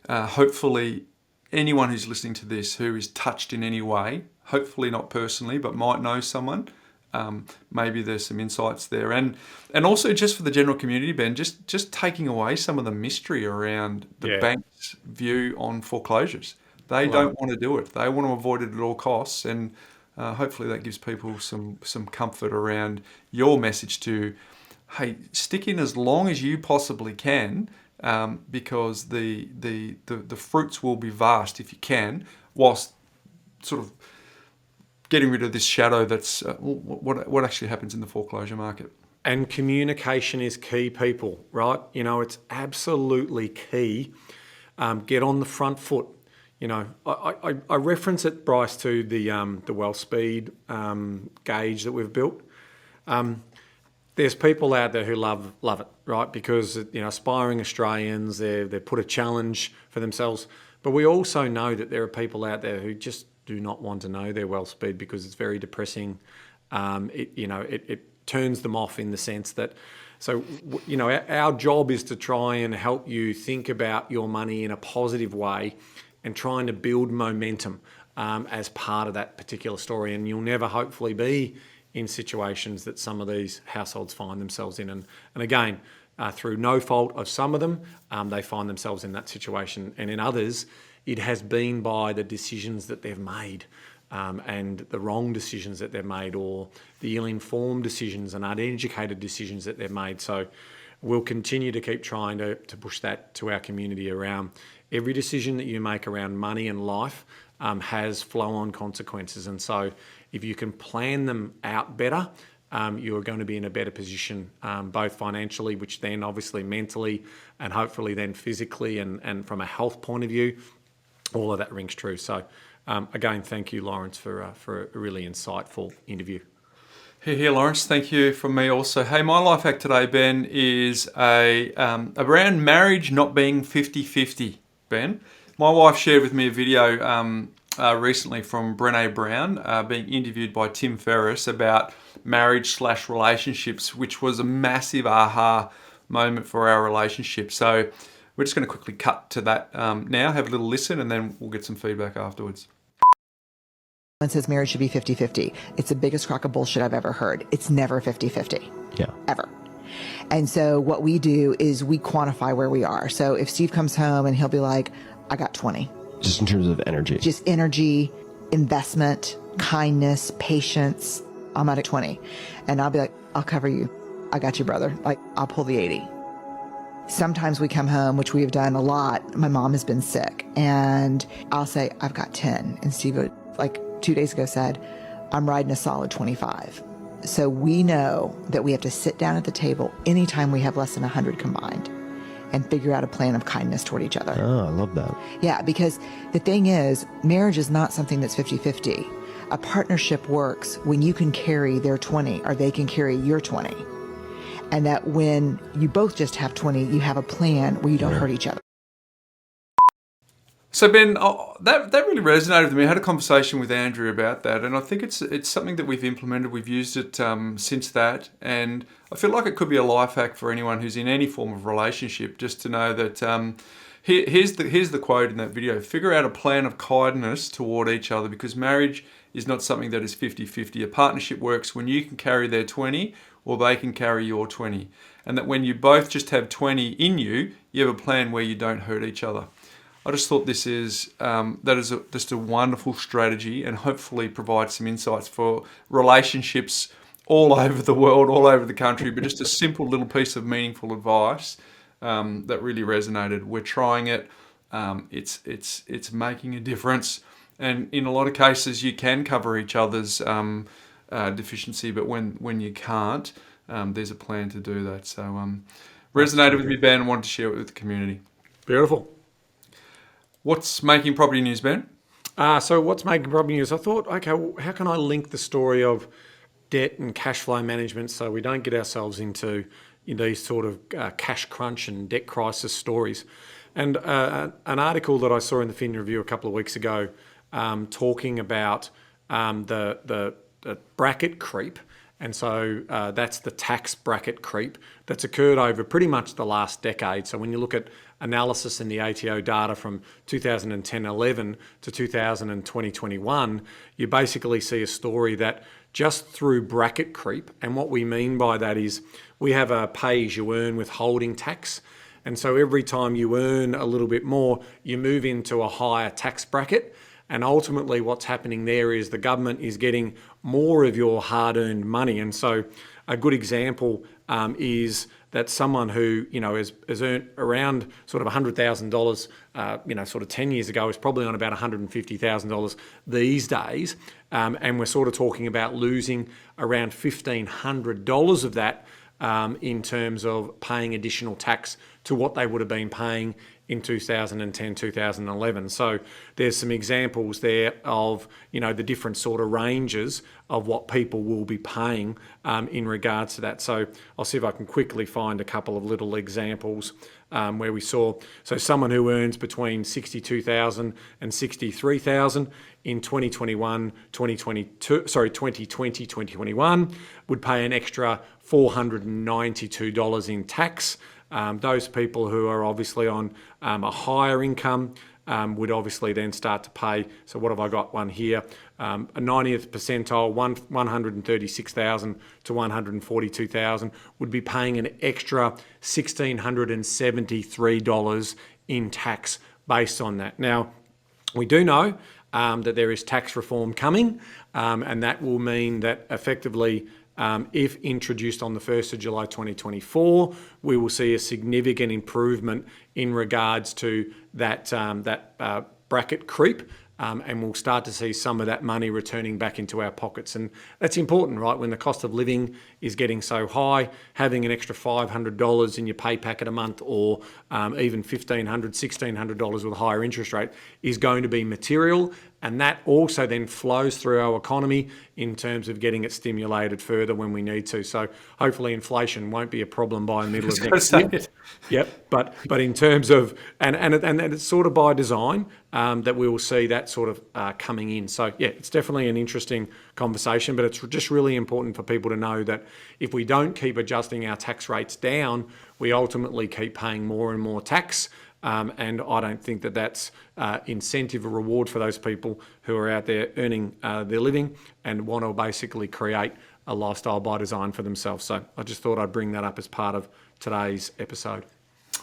hopefully anyone who's listening to this who is touched in any way, hopefully not personally, but might know someone. Maybe there's some insights there, and also just for the general community, Ben, just taking away some of the mystery around the bank's view on foreclosures. They don't want to do it. They want to avoid it at all costs, and hopefully that gives people some comfort around your message to, hey, stick in as long as you possibly can, because the fruits will be vast if you can, whilst sort of getting rid of this shadow that's what actually happens in the foreclosure market. And communication is key, people, right? It's absolutely key. Get on the front foot. I reference it, Bryce, to the wealth speed gauge that we've built. There's people out there who love it, right? Because aspiring Australians, they've put a challenge for themselves. But we also know that there are people out there who just do not want to know their wealth speed because it's very depressing. It turns them off in the sense that, our job is to try and help you think about your money in a positive way and trying to build momentum as part of that particular story. And you'll never hopefully be in situations that some of these households find themselves in. And again, through no fault of some of them, they find themselves in that situation. And in others, it has been by the decisions that they've made, and the wrong decisions that they've made, or the ill-informed decisions and uneducated decisions that they've made. So we'll continue to keep trying to push that to our community around every decision that you make around money and life has flow-on consequences. And so if you can plan them out better, you are going to be in a better position, both financially, which then obviously mentally, and hopefully then physically, and from a health point of view. All of that rings true. So, again, thank you, Laurence, for a really insightful interview. Here, Laurence. Thank you from me also. Hey, my life hack today, Ben, is around marriage not being 50-50, Ben. My wife shared with me a video recently from Brené Brown being interviewed by Tim Ferriss about marriage/relationships, which was a massive aha moment for our relationship. So we're just going to quickly cut to that now, have a little listen, and then we'll get some feedback afterwards. Says marriage should be 50-50. It's the biggest crock of bullshit I've ever heard. It's never 50-50. Yeah. Ever. And so what we do is we quantify where we are. So if Steve comes home and he'll be like, I got 20. Just in terms of energy. Just energy, investment, kindness, patience. I'm at 20. And I'll be like, I'll cover you. I got you, brother. Like, I'll pull the 80. Sometimes we come home, which we have done a lot. My mom has been sick. And I'll say, I've got 10. And Steve would, like 2 days ago, said, I'm riding a solid 25. So we know that we have to sit down at the table anytime we have less than 100 combined and figure out a plan of kindness toward each other. Oh, I love that. Yeah, because the thing is, marriage is not something that's 50-50. A partnership works when you can carry their 20 or they can carry your 20. And that when you both just have 20, you have a plan where you don't hurt each other. So Ben, that really resonated with me. I had a conversation with Andrew about that, and I think it's something that we've implemented. We've used it since that, and I feel like it could be a life hack for anyone who's in any form of relationship, just to know that here's the quote in that video: figure out a plan of kindness toward each other, because marriage is not something that is 50-50. A partnership works when you can carry their 20 or they can carry your 20, and that when you both just have 20 in you, you have a plan where you don't hurt each other. I just thought this is just a wonderful strategy, and hopefully provides some insights for relationships all over the world, all over the country, but just a simple little piece of meaningful advice that really resonated. We're trying it. It's making a difference. And in a lot of cases, you can cover each other's deficiency, but when you can't, there's a plan to do that. So resonated with me, Ben, and wanted to share it with the community. Beautiful. What's making property news, Ben? So what's making property news? I thought, okay, well, how can I link the story of debt and cash flow management so we don't get ourselves into these sort of cash crunch and debt crisis stories? And an article that I saw in the Fin Review a couple of weeks ago talking about the bracket creep. And so that's the tax bracket creep that's occurred over pretty much the last decade. So when you look at analysis in the ATO data from 2010-11 to 2020-21, you basically see a story that just through bracket creep, and what we mean by that is we have a pay-as-you-earn withholding tax. And so every time you earn a little bit more, you move into a higher tax bracket. And ultimately what's happening there is the government is getting more of your hard-earned money. And so a good example is that someone who has earned around sort of $100,000 sort of 10 years ago is probably on about $150,000 these days. And we're sort of talking about losing around $1,500 of that in terms of paying additional tax to what they would have been paying in 2010, 2011. So there's some examples there of, the different sort of ranges of what people will be paying in regards to that. So I'll see if I can quickly find a couple of little examples where we saw, so someone who earns between $62,000 and $63,000 in 2020-2021 would pay an extra $492 in tax. Those people who are obviously on a higher income would obviously then start to pay. So what have I got one here? A 90th percentile, 136,000 to 142,000 would be paying an extra $1,673 in tax based on that. Now, we do know that there is tax reform coming, and that will mean that effectively if introduced on the 1st of July 2024, we will see a significant improvement in regards to that bracket creep, and we'll start to see some of that money returning back into our pockets. And that's important, right? When the cost of living is getting so high, having an extra $500 in your pay packet a month, or even $1,500, $1,600 with a higher interest rate is going to be material. And that also then flows through our economy in terms of getting it stimulated further when we need to. So hopefully inflation won't be a problem by the middle of next year. Yep, but in terms of, and it's sort of by design that we will see that sort of coming in. So yeah, it's definitely an interesting conversation, but it's just really important for people to know that if we don't keep adjusting our tax rates down, we ultimately keep paying more and more tax. And I don't think that that's incentive or reward for those people who are out there earning their living and want to basically create a lifestyle by design for themselves. So I just thought I'd bring that up as part of today's episode.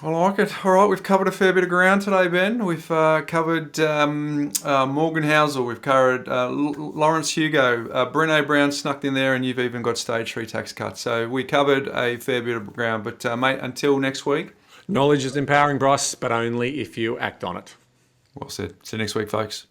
I like it. All right, we've covered a fair bit of ground today, Ben. We've covered Morgan Housel, we've covered Laurence Hugo, Brene Brown snuck in there, and you've even got stage 3 tax cuts. So we covered a fair bit of ground. But mate, until next week. Knowledge is empowering, Bryce, but only if you act on it. Well said. See you next week, folks.